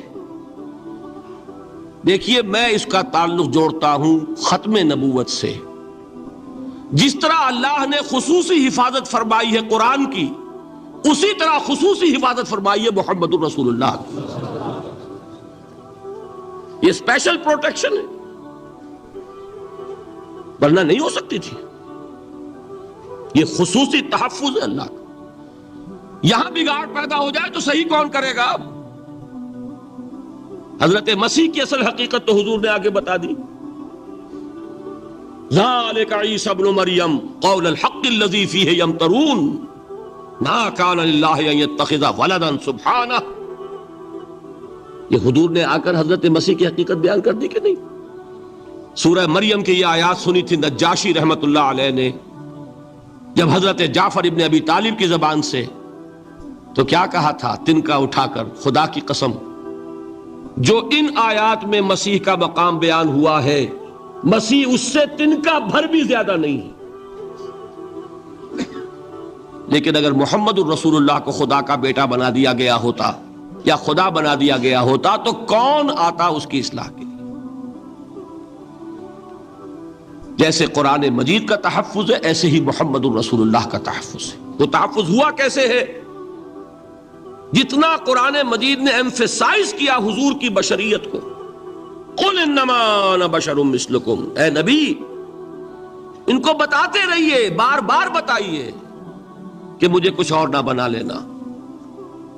دیکھیے میں اس کا تعلق جوڑتا ہوں ختم نبوت سے. جس طرح اللہ نے خصوصی حفاظت فرمائی ہے قرآن کی، اسی طرح خصوصی حفاظت فرمائی ہے محمد الرسول اللہ. یہ اسپیشل پروٹیکشن ہے، ورنہ نہیں ہو سکتی تھی. یہ خصوصی تحفظ ہے اللہ کا. یہاں بگاڑ پیدا ہو جائے تو صحیح کون کرے گا؟ اب حضرت مسیح کی اصل حقیقت تو حضور نے آگے بتا دی. ذالک عیسی ابن مریم قول الحق الذی فیہ یمترون ما کان للہ ان یتخذ ولدا سبحانہ. یہ حضور نے آ کر حضرت مسیح کی حقیقت بیان کر دی کہ نہیں؟ سورہ مریم کی یہ آیات سنی تھی نجاشی رحمت اللہ علیہ نے جب حضرت جعفر ابن ابی طالب کی زبان سے، تو کیا کہا تھا تنکا اٹھا کر، خدا کی قسم جو ان آیات میں مسیح کا مقام بیان ہوا ہے، مسیح اس سے تنکا بھر بھی زیادہ نہیں ہے. لیکن اگر محمد الرسول اللہ کو خدا کا بیٹا بنا دیا گیا ہوتا یا خدا بنا دیا گیا ہوتا تو کون آتا اس کی اصلاح کے لیے؟ جیسے قرآن مجید کا تحفظ ہے، ایسے ہی محمد الرسول اللہ کا تحفظ ہے. وہ تحفظ ہوا کیسے ہے؟ جتنا قرآن مجید نے ایمفیسائز کیا حضور کی بشریت کو، قل انما انا بشر مثلکم، اے نبی ان کو بتاتے رہیے، بار بار بتائیے کہ مجھے کچھ اور نہ بنا لینا،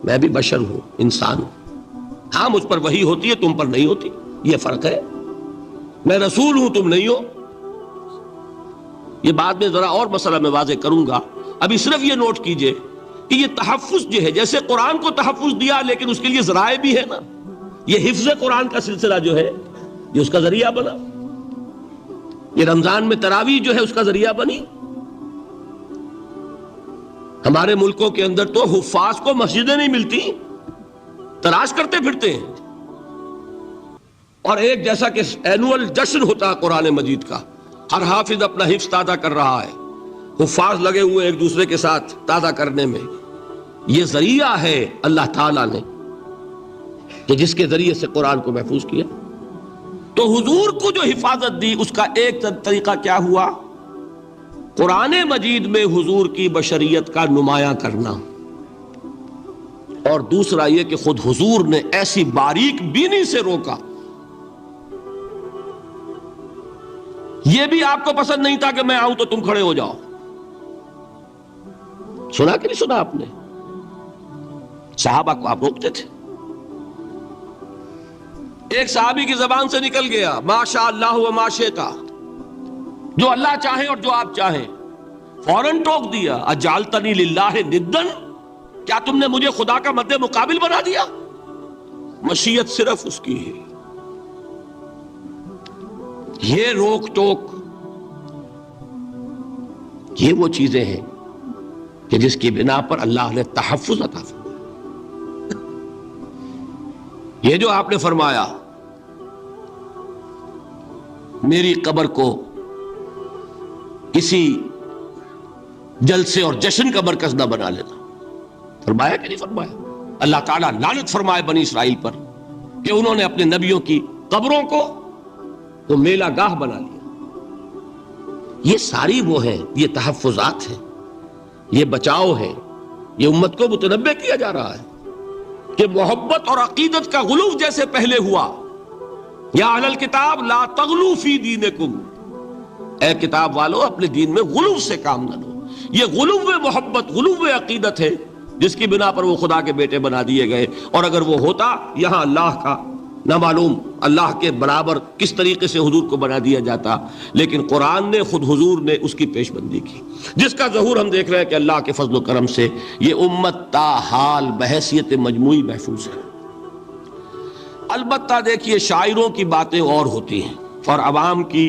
میں بھی بشر ہوں، انسان ہوں. ہاں مجھ پر وحی ہوتی ہے، تم پر نہیں ہوتی، یہ فرق ہے. میں رسول ہوں، تم نہیں ہو. یہ بعد میں ذرا اور مسئلہ میں واضح کروں گا. ابھی صرف یہ نوٹ کیجئے کہ یہ تحفظ جو ہے، جیسے قرآن کو تحفظ دیا لیکن اس کے لیے ذرائع بھی ہے نا. یہ حفظ قرآن کا سلسلہ جو ہے یہ اس کا ذریعہ بنا. یہ رمضان میں تراویح جو ہے اس کا ذریعہ بنی. ہمارے ملکوں کے اندر تو حفاظ کو مسجدیں نہیں ملتی، تلاش کرتے پھرتے ہیں. اور ایک جیسا کہ اینول جشن ہوتا ہے قرآن مجید کا، ہر حافظ اپنا حفظ تازہ کر رہا ہے، حفاظ لگے ہوئے ایک دوسرے کے ساتھ تازہ کرنے میں. یہ ذریعہ ہے اللہ تعالیٰ نے کہ جس کے ذریعے سے قرآن کو محفوظ کیا. تو حضور کو جو حفاظت دی اس کا ایک طریقہ کیا ہوا؟ قرآن مجید میں حضور کی بشریت کا نمایاں کرنا، اور دوسرا یہ کہ خود حضور نے ایسی باریک بینی سے روکا. یہ بھی آپ کو پسند نہیں تھا کہ میں آؤں تو تم کھڑے ہو جاؤ. سنا کہ نہیں سنا آپ نے؟ صحابہ کو آپ روکتے تھے. ایک صحابی کی زبان سے نکل گیا ما شاء اللہ و ما شئت، جو اللہ چاہے اور جو آپ چاہیں. فوراً ٹوک دیا اجعلتنی للہ ندن، کیا تم نے مجھے خدا کا مد مقابل بنا دیا؟ مشیت صرف اس کی ہے. یہ روک ٹوک، یہ وہ چیزیں ہیں کہ جس کی بنا پر اللہ نے تحفظ عطا فرمایا. یہ جو آپ نے فرمایا میری قبر کو کسی جلسے اور جشن کا مرکز نہ بنا لینا، فرمایا کہ نہیں فرمایا؟ اللہ تعالیٰ لعنت فرمائے بنی اسرائیل پر کہ انہوں نے اپنے نبیوں کی قبروں کو تو میلہ گاہ بنا لیا. یہ ساری وہ ہیں، یہ تحفظات ہیں، یہ بچاؤ ہے، یہ امت کو متنبہ کیا جا رہا ہے. کہ محبت اور عقیدت کا غلو جیسے پہلے ہوا، یا اہل الکتاب لا تغلو فی دینکم، اے کتاب والو اپنے دین میں غلو سے کام نہ لو. یہ غلو محبت، غلو عقیدت ہے جس کی بنا پر وہ خدا کے بیٹے بنا دیے گئے. اور اگر وہ ہوتا یہاں اللہ کا نہ معلوم اللہ کے برابر کس طریقے سے حضور کو بنا دیا جاتا، لیکن قرآن نے خود حضور نے اس کی پیش بندی کی، جس کا ظہور ہم دیکھ رہے ہیں کہ اللہ کے فضل و کرم سے یہ امت تا حال بحیثیت مجموعی محفوظ ہے. البتہ دیکھیے شاعروں کی باتیں اور ہوتی ہیں، اور عوام کی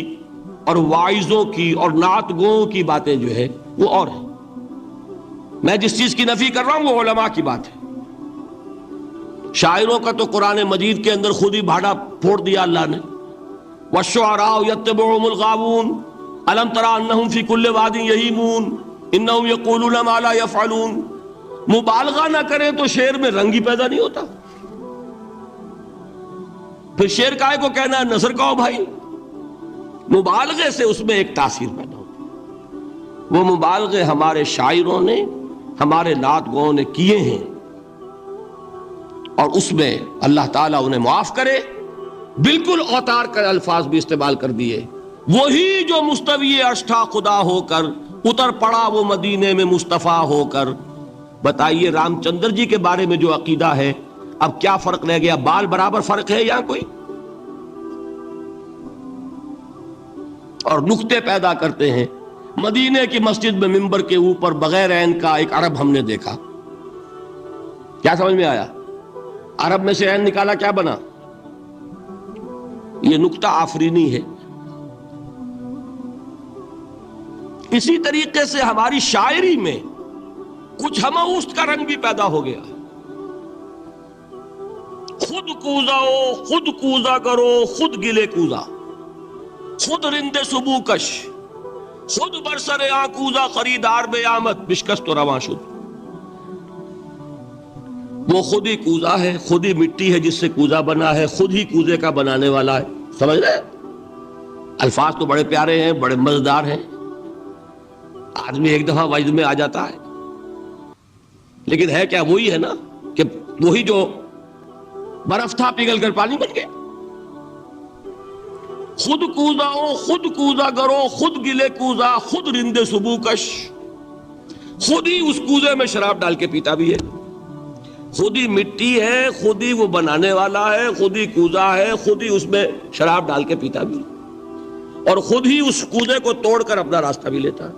اور واعظوں کی اور نعت گوؤں کی باتیں جو ہے وہ اور ہیں. میں جس چیز کی نفی کر رہا ہوں وہ علماء کی بات ہے. شاعروں کا تو قرآن مجید کے اندر خود ہی بھاڑا پھوڑ دیا اللہ نے. وَالشُّعَرَاءُ يَتَّبِعُهُمُ الْغَاوُونَ أَلَمْ تَرَ أَنَّهُمْ فِي كُلِّ وَادٍ يَهِيمُونَ إِنَّهُمْ يَقُولُونَ مَا لَا يَفْعَلُونَ. مبالغہ نہ کریں تو شعر میں رنگ ہی پیدا نہیں ہوتا. پھر شعر کائے کو کہنا ہے نثر کہو بھائی. مبالغے سے اس میں ایک تاثیر پیدا ہوتی. وہ مبالغے ہمارے شاعروں نے ہمارے نعت گوؤں نے کیے ہیں، اور اس میں اللہ تعالیٰ انہیں معاف کرے بالکل اوتار کر الفاظ بھی استعمال کر دیے. وہی جو مستوی عرش تھا خدا ہو کر اتر پڑا وہ مدینے میں مصطفیٰ ہو کر. بتائیے رام چندر جی کے بارے میں جو عقیدہ ہے، اب کیا فرق رہ گیا؟ بال برابر فرق ہے یہاں کوئی؟ اور نکتے پیدا کرتے ہیں. مدینے کی مسجد میں منبر کے اوپر بغیر عین کا ایک عرب ہم نے دیکھا. کیا سمجھ میں آیا؟ عرب میں سے عین نکالا کیا بنا؟ یہ نکتہ آفرینی ہے. اسی طریقے سے ہماری شاعری میں کچھ ہماؤست کا رنگ بھی پیدا ہو گیا. خود کوزاؤ خود کوزا کرو خود گلے کوزا، خود رند سبو کش، خود برسر آکوزا خریدار بے آمد بشکست و رواں شد. وہ خود ہی کوزا ہے، خود ہی مٹی ہے جس سے کوزا بنا ہے، خود ہی کوزے کا بنانے والا ہے. سمجھ رہے؟ الفاظ تو بڑے پیارے ہیں، بڑے مزیدار ہیں، آدمی ایک دفعہ وجد میں آ جاتا ہے. لیکن ہے کیا وہی ہے نا کہ وہی جو برف تھا پگھل کر پانی بن گیا. خود کوزاؤ خود کوزا کرو خود گلے کوزا خود رندے سبو کش. خود ہی اس کوزے میں شراب ڈال کے پیتا بھی ہے، خود ہی مٹی ہے، خود ہی وہ بنانے والا ہے، خود ہی کوزا ہے، خود ہی اس میں شراب ڈال کے پیتا بھی، اور خود ہی اس کوزے کو توڑ کر اپنا راستہ بھی لیتا ہے.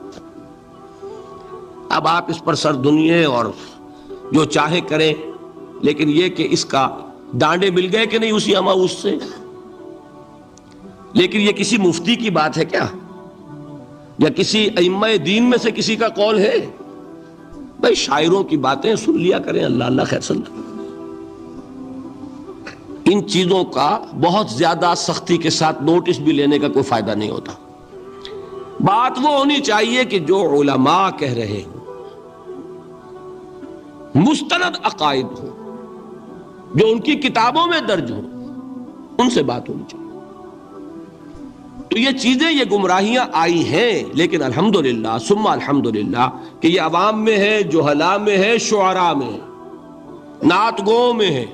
اب آپ اس پر سر دنیے اور جو چاہے کریں، لیکن یہ کہ اس کا ڈانڈے مل گئے کہ نہیں اسی ہماؤس سے. لیکن یہ کسی مفتی کی بات ہے کیا، یا کسی ائمہ دین میں سے کسی کا قول ہے؟ بھائی شاعروں کی باتیں سن لیا کریں. اللہ اللہ خیر صلی اللہ. ان چیزوں کا بہت زیادہ سختی کے ساتھ نوٹس بھی لینے کا کوئی فائدہ نہیں ہوتا. بات وہ ہونی چاہیے کہ جو علماء کہہ رہے ہوں، مستند عقائد ہوں، جو ان کی کتابوں میں درج ہوں، ان سے بات ہونی چاہیے. تو یہ چیزیں، یہ گمراہیاں آئی ہیں، لیکن الحمدللہ ثم الحمدللہ کہ یہ عوام میں ہے، جہلاء میں ہے، شعراء میں ہے، نعت گو میں ہے.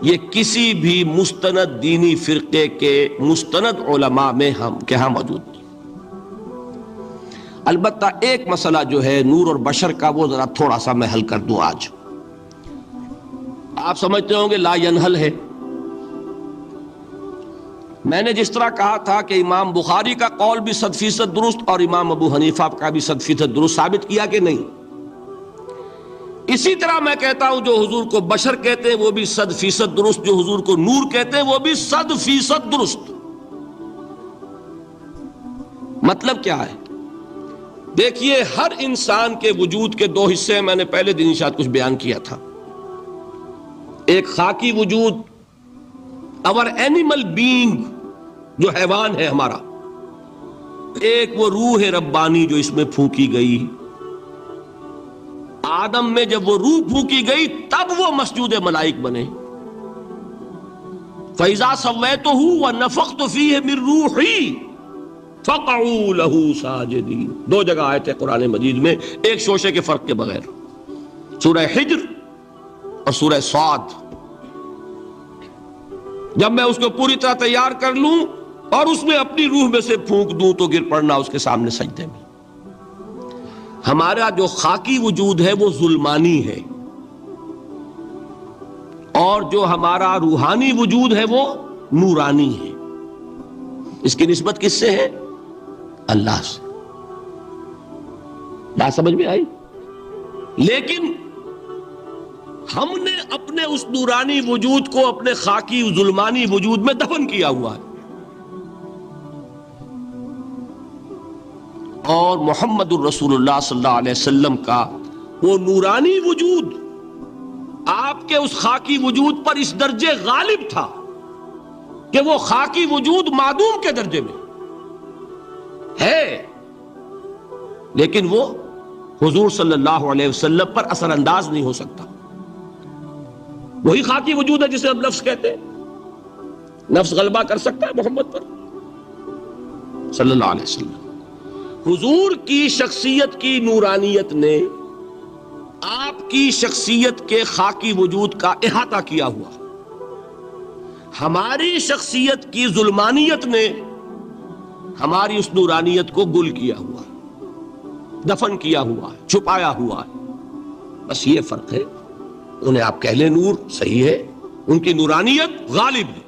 یہ کسی بھی مستند دینی فرقے کے مستند علماء میں ہم کے ہاں موجود نہیں. البتہ ایک مسئلہ جو ہے نور اور بشر کا، وہ ذرا تھوڑا سا میں حل کر دوں. آج آپ سمجھتے ہوں گے لا ینحل ہے. میں نے جس طرح کہا تھا کہ امام بخاری کا قول بھی 100% درست اور امام ابو حنیفہ کا بھی 100% درست ثابت کیا کہ نہیں، اسی طرح میں کہتا ہوں جو حضور کو بشر کہتے ہیں وہ بھی 100% درست، جو حضور کو نور کہتے ہیں وہ بھی 100% درست. مطلب کیا ہے؟ دیکھیے ہر انسان کے وجود کے دو حصے ہیں. میں نے پہلے دن شاید کچھ بیان کیا تھا. ایک خاکی وجود، اور اینیمل بینگ جو حیوان ہے ہمارا. ایک وہ روح ربانی جو اس میں پھونکی گئی. آدم میں جب وہ روح پھونکی گئی تب وہ مسجود ملائک بنے. فَإِذَا سَوَّيْتُهُ وَنَفَخْتُ فِيهِ مِن رُوحِي فَقَعُوا لَهُ سَاجِدِينَ. دو جگہ آئے تھے قرآن مجید میں ایک شوشے کے فرق کے بغیر. سورہ حجر اور سورہ صاد، جب میں اس کو پوری طرح تیار کر لوں اور اس میں اپنی روح میں سے پھونک دوں تو گر پڑنا اس کے سامنے سجدے میں۔ ہمارا جو خاکی وجود ہے وہ ظلمانی ہے، اور جو ہمارا روحانی وجود ہے وہ نورانی ہے۔ اس کی نسبت کس سے ہے؟ اللہ سے۔ بات سمجھ میں آئی؟ لیکن ہم نے اپنے اس نورانی وجود کو اپنے خاکی ظلمانی وجود میں دفن کیا ہوا ہے، اور محمد الرسول اللہ صلی اللہ علیہ وسلم کا وہ نورانی وجود آپ کے اس خاکی وجود پر اس درجے غالب تھا کہ وہ خاکی وجود معدوم کے درجے میں ہے، لیکن وہ حضور صلی اللہ علیہ وسلم پر اثر انداز نہیں ہو سکتا۔ وہی خاکی وجود ہے جسے ہم نفس کہتے ہیں، نفس غلبہ کر سکتا ہے محمد پر صلی اللہ علیہ وسلم۔ حضور کی شخصیت کی نورانیت نے آپ کی شخصیت کے خاکی وجود کا احاطہ کیا ہوا، ہماری شخصیت کی ظلمانیت نے ہماری اس نورانیت کو گل کیا ہوا، دفن کیا ہوا ہے، چھپایا ہوا ہے۔ بس یہ فرق ہے۔ انہیں آپ کہہ لیں نور، صحیح ہے، ان کی نورانیت غالب ہے۔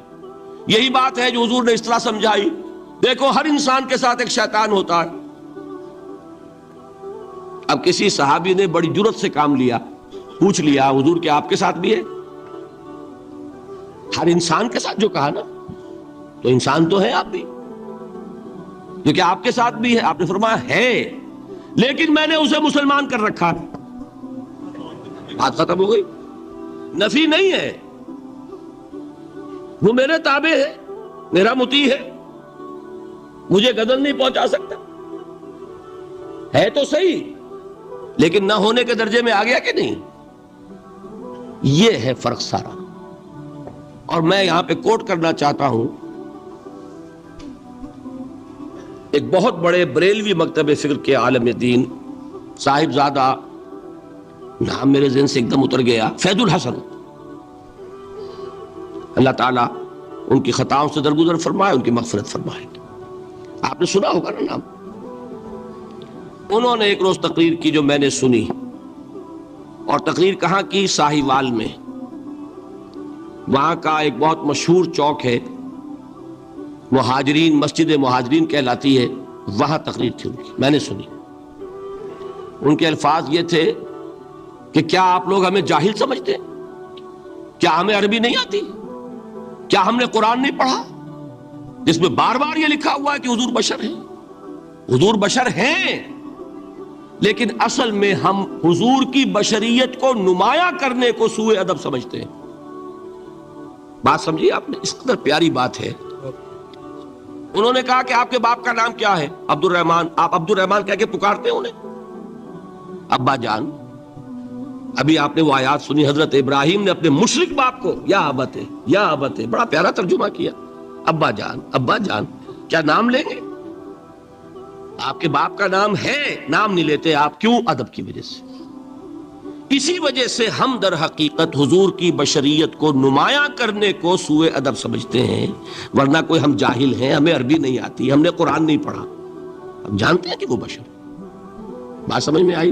یہی بات ہے جو حضور نے اس طرح سمجھائی۔ دیکھو ہر انسان کے ساتھ ایک شیطان ہوتا ہے۔ اب کسی صحابی نے بڑی جرت سے کام لیا، پوچھ لیا حضور کہ آپ کے ساتھ بھی ہے؟ ہر انسان کے ساتھ جو کہا نا، تو انسان تو ہے آپ بھی، جو کہ آپ کے ساتھ بھی ہے۔ آپ نے فرمایا ہے، لیکن میں نے اسے مسلمان کر رکھا۔ بات ختم ہو گئی۔ نفی نہیں ہے، وہ میرے تابع ہے، میرا مطیع ہے، مجھے گدن نہیں پہنچا سکتا، ہے تو صحیح، لیکن نہ ہونے کے درجے میں آ گیا کہ نہیں؟ یہ ہے فرق سارا۔ اور میں یہاں پہ کوٹ کرنا چاہتا ہوں ایک بہت بڑے بریلوی مکتب فکر کے عالم دین، صاحبزادہ، نام میرے ذہن سے ایک دم اتر گیا، فیض الحسن، اللہ تعالیٰ ان کی خطاؤں سے درگزر فرمائے، ان کی مغفرت فرمائے۔ آپ نے سنا ہوگا نا نام۔ انہوں نے ایک روز تقریر کی جو میں نے سنی، اور تقریر کہاں کی؟ ساہیوال میں۔ وہاں کا ایک بہت مشہور چوک ہے، مہاجرین، مسجد مہاجرین کہلاتی ہے، وہاں تقریر تھی ان کی، میں نے سنی۔ ان کے الفاظ یہ تھے کہ کیا آپ لوگ ہمیں جاہل سمجھتے ہیں؟ کیا ہمیں عربی نہیں آتی؟ کیا ہم نے قرآن نہیں پڑھا جس میں بار بار یہ لکھا ہوا ہے کہ حضور بشر ہیں؟ حضور بشر ہیں، لیکن اصل میں ہم حضور کی بشریت کو نمایاں کرنے کو سوء ادب سمجھتے ہیں۔ بات سمجھیے آپ نے، اس قدر پیاری بات ہے۔ انہوں نے کہا کہ آپ کے باپ کا نام کیا ہے؟ عبد الرحمن۔ آپ عبد الرحمن کہہ کے پکارتے ہیں انہیں؟ ابا جان۔ ابھی آپ نے وہ آیات سنی، حضرت ابراہیم نے اپنے مشرک باپ کو یا ابت ہے، یا ابت ہے، بڑا پیارا ترجمہ کیا، ابا جان، ابا جان۔ کیا نام لیں گے؟ آپ کے باپ کا نام ہے، نام نہیں لیتے آپ، کیوں؟ ادب کی وجہ سے۔ اسی وجہ سے ہم در حقیقت حضور کی بشریت کو نمایاں کرنے کو سوء ادب سمجھتے ہیں، ورنہ کوئی ہم جاہل ہیں، ہمیں عربی نہیں آتی، ہم نے قرآن نہیں پڑھا، ہم جانتے ہیں کہ وہ بشر۔ بات سمجھ میں آئی؟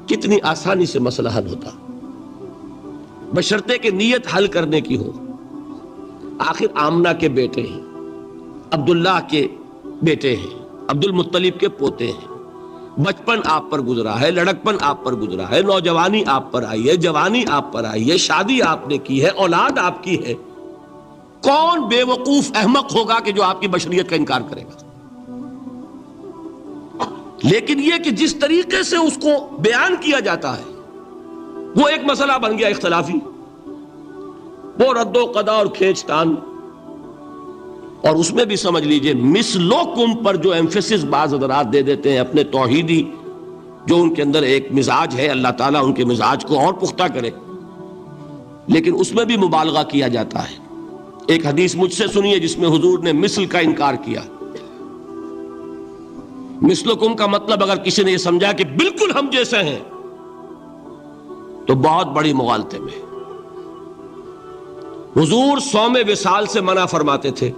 کتنی آسانی سے مسئلہ حل ہوتا، بشرطے کہ نیت حل کرنے کی ہو۔ آخر آمنہ کے بیٹے ہیں، عبداللہ کے بیٹے ہیں، عبد المطلب کے پوتے ہیں، بچپن آپ پر گزرا ہے، لڑکپن آپ پر گزرا ہے، نوجوانی آپ پر آئی ہے، جوانی آپ پر آئی ہے، شادی آپ نے کی ہے، اولاد آپ کی ہے۔ کون بے وقوف احمق ہوگا کہ جو آپ کی بشریت کا انکار کرے گا؟ لیکن یہ کہ جس طریقے سے اس کو بیان کیا جاتا ہے وہ ایک مسئلہ بن گیا اختلافی، وہ رد و قضا اور کھینچ تان۔ اور اس میں بھی سمجھ لیجئے مثلکم پر جو ایمفیسس بعض حضرات دے دیتے ہیں اپنے توحیدی جو ان کے اندر ایک مزاج ہے، اللہ تعالیٰ ان کے مزاج کو اور پختہ کرے، لیکن اس میں بھی مبالغہ کیا جاتا ہے۔ ایک حدیث مجھ سے سنیے جس میں حضور نے مثل کا انکار کیا۔ مثلکم کا مطلب اگر کسی نے یہ سمجھا کہ بالکل ہم جیسے ہیں تو بہت بڑی مغالطے میں۔ حضور صوم وصال سے منع فرماتے تھے،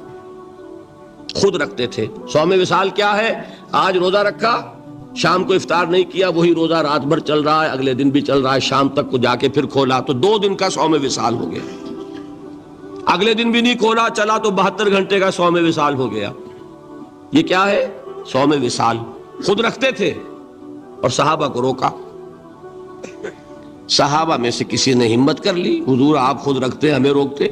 خود رکھتے تھے۔ صوم وصال کیا ہے؟ آج روزہ رکھا، شام کو افطار نہیں کیا، وہی روزہ رات بھر چل رہا ہے، اگلے دن بھی چل رہا ہے، شام تک کو جا کے پھر کھولا تو 2 دن کا صوم وصال ہو گیا۔ اگلے دن بھی نہیں کھولا، چلا تو 72 گھنٹے کا صوم وصال ہو گیا۔ یہ کیا ہے؟ صوم وصال۔ خود رکھتے تھے اور صحابہ کو روکا۔ صحابہ میں سے کسی نے ہمت کر لی، حضور آپ خود رکھتے ہمیں روکتے۔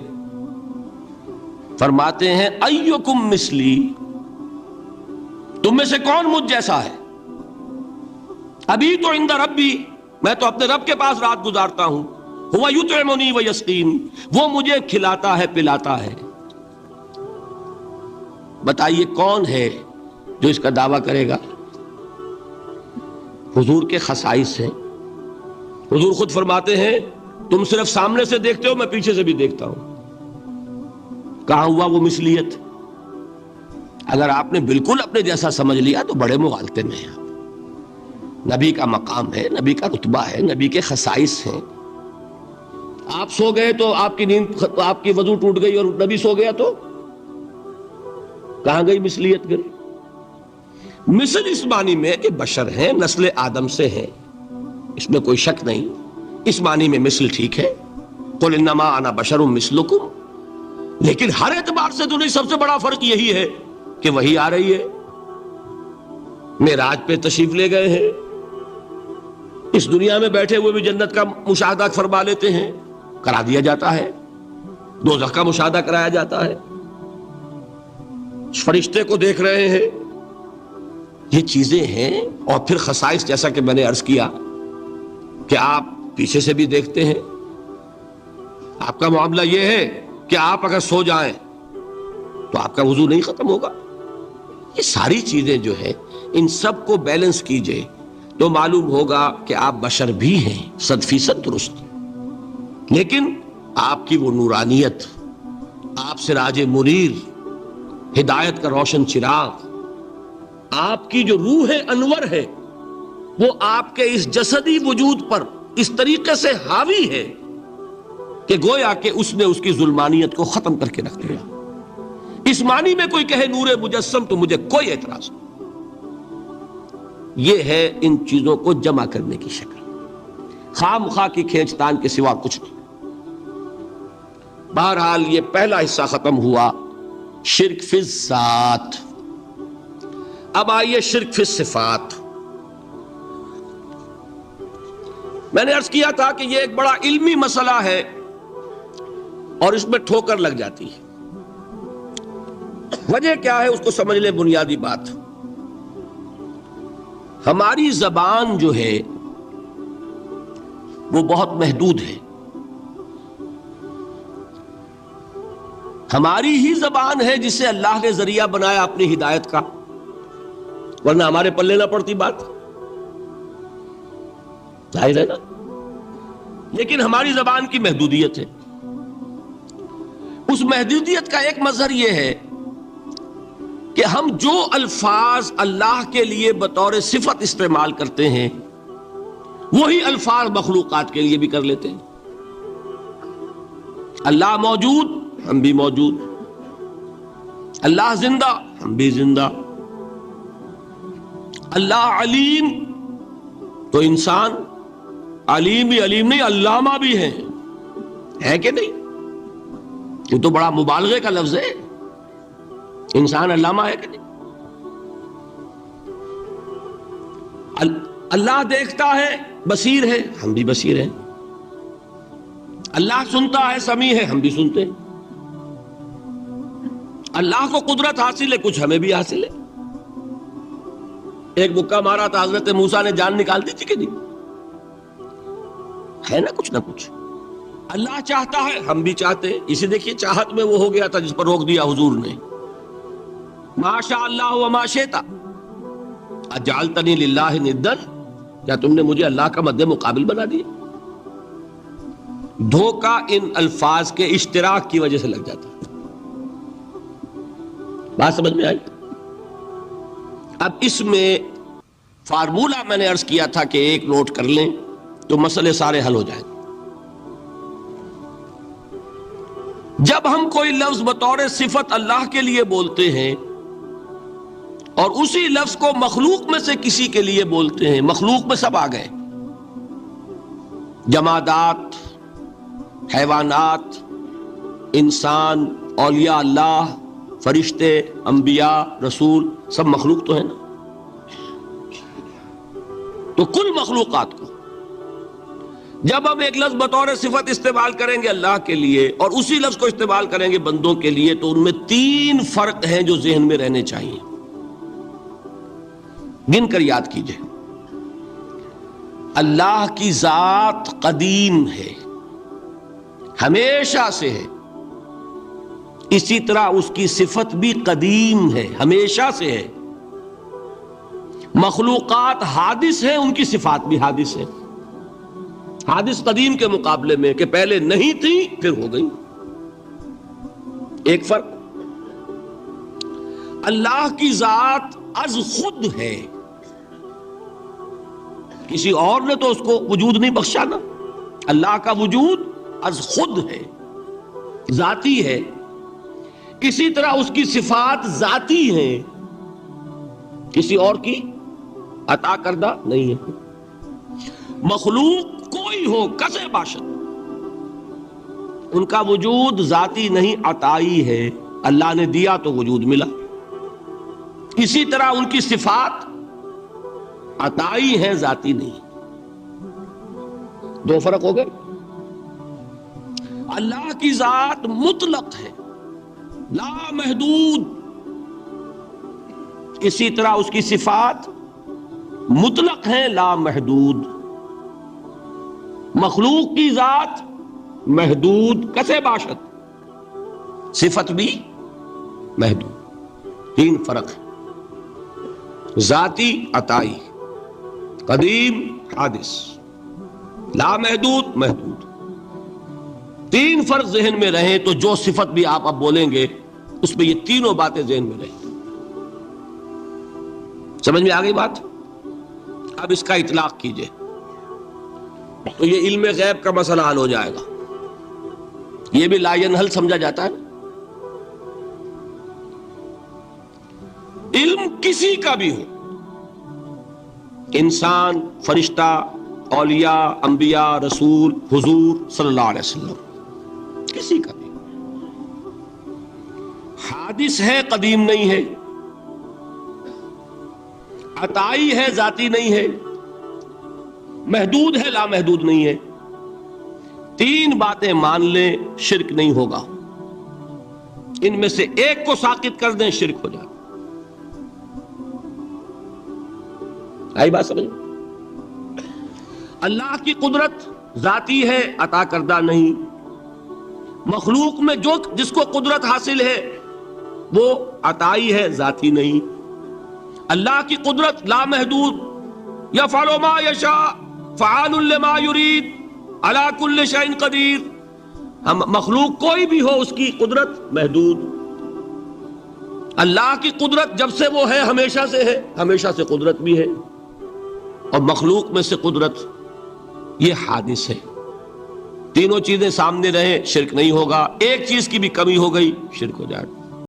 فرماتے ہیں ایکم مثلی، تم میں سے کون مجھ جیسا ہے؟ ابھی تو عند ربی، میں تو اپنے رب کے پاس رات گزارتا ہوں، ہوا یطعمنی ویسقین، وہ مجھے کھلاتا ہے پلاتا ہے۔ بتائیے کون ہے جو اس کا دعویٰ کرے گا؟ حضور کے خصائص ہیں۔ حضور خود فرماتے ہیں تم صرف سامنے سے دیکھتے ہو، میں پیچھے سے بھی دیکھتا ہوں۔ کہاں ہوا وہ مثلیت؟ اگر آپ نے بالکل اپنے جیسا سمجھ لیا تو بڑے مغالطے میں ہیں آپ۔ نبی کا مقام ہے، نبی کا رتبہ ہے، نبی کے خصائص ہیں۔ آپ سو گئے تو آپ کی نیند، آپ کی وضو ٹوٹ گئی اور نبی سو گیا تو کہاں گئی مثلیت؟ گئی مثل اس معنی میں کہ بشر ہیں، نسل آدم سے ہیں، اس میں کوئی شک نہیں، اس معنی میں مثل ٹھیک ہے، قل انما انا بشر مثلکم، لیکن ہر اعتبار سے تو نہیں۔ سب سے بڑا فرق یہی ہے کہ وہی آ رہی ہے، معراج پہ تشریف لے گئے ہیں، اس دنیا میں بیٹھے ہوئے بھی جنت کا مشاہدہ فرما لیتے ہیں، کرا دیا جاتا ہے، دوزخ کا مشاہدہ کرایا جاتا ہے، فرشتے کو دیکھ رہے ہیں۔ یہ چیزیں ہیں۔ اور پھر خصائص جیسا کہ میں نے عرض کیا کہ آپ پیچھے سے بھی دیکھتے ہیں۔ آپ کا معاملہ یہ ہے کہ آپ اگر سو جائیں تو آپ کا وضو نہیں ختم ہوگا۔ یہ ساری چیزیں جو ہے ان سب کو بیلنس کیجئے تو معلوم ہوگا کہ آپ بشر بھی ہیں 100% درست، لیکن آپ کی وہ نورانیت، آپ سراج منیر، ہدایت کا روشن چراغ، آپ کی جو روح انور ہے، وہ آپ کے اس جسدی وجود پر اس طریقے سے حاوی ہے کہ گویا کہ اس نے اس کی ظلمانیت کو ختم کر کے رکھ دیا۔ اس معنی میں کوئی کہے نور مجسم تو مجھے کوئی اعتراض نہیں۔ یہ ہے ان چیزوں کو جمع کرنے کی شکل، خواہ مخواہ کی کھینچ تان کے سوا کچھ نہیں۔ بہرحال یہ پہلا حصہ ختم ہوا، شرک فی الذات۔ اب آئیے شرک فی الصفات۔ میں نے عرض کیا تھا کہ یہ ایک بڑا علمی مسئلہ ہے اور اس میں ٹھوکر لگ جاتی ہے۔ وجہ کیا ہے اس کو سمجھ لیں۔ بنیادی بات، ہماری زبان جو ہے وہ بہت محدود ہے۔ ہماری ہی زبان ہے جسے اللہ نے ذریعہ بنایا اپنی ہدایت کا، ورنہ ہمارے پلے نہ پڑتی بات، ظاہر ہے نا۔ لیکن ہماری زبان کی محدودیت ہے۔ اس محدودیت کا ایک مظہر یہ ہے کہ ہم جو الفاظ اللہ کے لیے بطور صفت استعمال کرتے ہیں وہی الفاظ مخلوقات کے لیے بھی کر لیتے ہیں۔ اللہ موجود، ہم بھی موجود۔ اللہ زندہ، ہم بھی زندہ۔ اللہ علیم، تو انسان علیم بھی علیم نہیں، علامہ بھی ہے کہ نہیں؟ یہ تو بڑا مبالغے کا لفظ ہے۔ انسان علامہ ہے کہ نہیں؟ اللہ دیکھتا ہے، بصیر ہے، ہم بھی بصیر ہیں۔ اللہ سنتا ہے، سمیع ہے، ہم بھی سنتے ہیں۔ اللہ کو قدرت حاصل ہے، کچھ ہمیں بھی حاصل ہے۔ ایک مکہ مارا تھا حضرت موسیٰ نے، جان نکال دی تھی کہ نہیں؟ ہے نا کچھ نہ کچھ۔ اللہ چاہتا ہے، ہم بھی چاہتے ہیں۔ اسی دیکھیے چاہت میں وہ ہو گیا تھا جس پر روک دیا حضور نے، ما شاء اللہ وما شئت اجعلتنی للہ ندا، کیا تم نے مجھے اللہ کا مد مقابل بنا دیا؟ دھوکہ ان الفاظ کے اشتراک کی وجہ سے لگ جاتا ہے۔ بات سمجھ میں آئی؟ اب اس میں فارمولہ میں نے عرض کیا تھا کہ ایک نوٹ کر لیں تو مسئلے سارے حل ہو جائیں۔ جب ہم کوئی لفظ بطور صفت اللہ کے لیے بولتے ہیں اور اسی لفظ کو مخلوق میں سے کسی کے لیے بولتے ہیں، مخلوق میں سب آ گئے، جمادات، حیوانات، انسان، اولیاء اللہ، فرشتے، انبیاء، رسول، سب مخلوق تو ہیں نا، تو کل مخلوقات کو جب ہم ایک لفظ بطور صفت استعمال کریں گے اللہ کے لیے اور اسی لفظ کو استعمال کریں گے بندوں کے لیے، تو ان میں 3 فرق ہیں جو ذہن میں رہنے چاہیے، گن کر یاد کیجئے۔ اللہ کی ذات قدیم ہے، ہمیشہ سے ہے، اسی طرح اس کی صفت بھی قدیم ہے، ہمیشہ سے ہے۔ مخلوقات حادث ہیں، ان کی صفات بھی حادث ہیں، حادث قدیم کے مقابلے میں کہ پہلے نہیں تھی پھر ہو گئی۔ ایک فرق، اللہ کی ذات از خود ہے، کسی اور نے تو اس کو وجود نہیں بخشا نا، اللہ کا وجود از خود ہے، ذاتی ہے۔ اسی طرح اس کی صفات ذاتی ہیں، کسی اور کی عطا کردہ نہیں ہے۔ مخلوق کوئی ہو کسے باشد، ان کا وجود ذاتی نہیں عطائی ہے، اللہ نے دیا تو وجود ملا۔ اسی طرح ان کی صفات عطائی ہیں، ذاتی نہیں۔ 2 فرق ہو گئے۔ اللہ کی ذات مطلق ہے، لا محدود، اسی طرح اس کی صفات مطلق ہیں، لا محدود۔ مخلوق کی ذات محدود کسے باشد، صفت بھی محدود۔ 3 فرق ہے، ذاتی عطائی، قدیم حادث، لا محدود محدود۔ 3 فرق ذہن میں رہیں تو جو صفت بھی آپ اب بولیں گے اس میں یہ تینوں باتیں ذہن میں رہیں۔ سمجھ میں آ گئی بات؟ اب اس کا اطلاق کیجئے تو یہ علم غیب کا مسئلہ حل ہو جائے گا۔ یہ بھی لا ینحل سمجھا جاتا ہے نا، علم کسی کا بھی ہو، انسان، فرشتہ، اولیاء، انبیاء، رسول، حضور صلی اللہ علیہ وسلم، کسی کا بھی حادث ہے، قدیم نہیں ہے، عطائی ہے، ذاتی نہیں ہے، محدود ہے، لا محدود نہیں ہے۔ 3 باتیں مان لیں، شرک نہیں ہوگا۔ ان میں سے ایک کو ساقط کر دیں، شرک ہو جائے۔ آئی بات سمجھ؟ اللہ کی قدرت ذاتی ہے، عطا کردہ نہیں۔ مخلوق میں جس کو قدرت حاصل ہے وہ عطائی ہے، ذاتی نہیں۔ اللہ کی قدرت لا محدود، یفعل ما یشاء فعال لما یرید علی کل شیء قدیر۔ ہم مخلوق کوئی بھی ہو اس کی قدرت محدود، اللہ کی قدرت جب سے وہ ہے ہمیشہ سے ہے، ہمیشہ سے قدرت بھی ہے، اور مخلوق میں سے قدرت یہ حادث ہے۔ تینوں چیزیں سامنے رہیں، شرک نہیں ہوگا۔ ایک چیز کی بھی کمی ہو گئی، شرک ہو جائے۔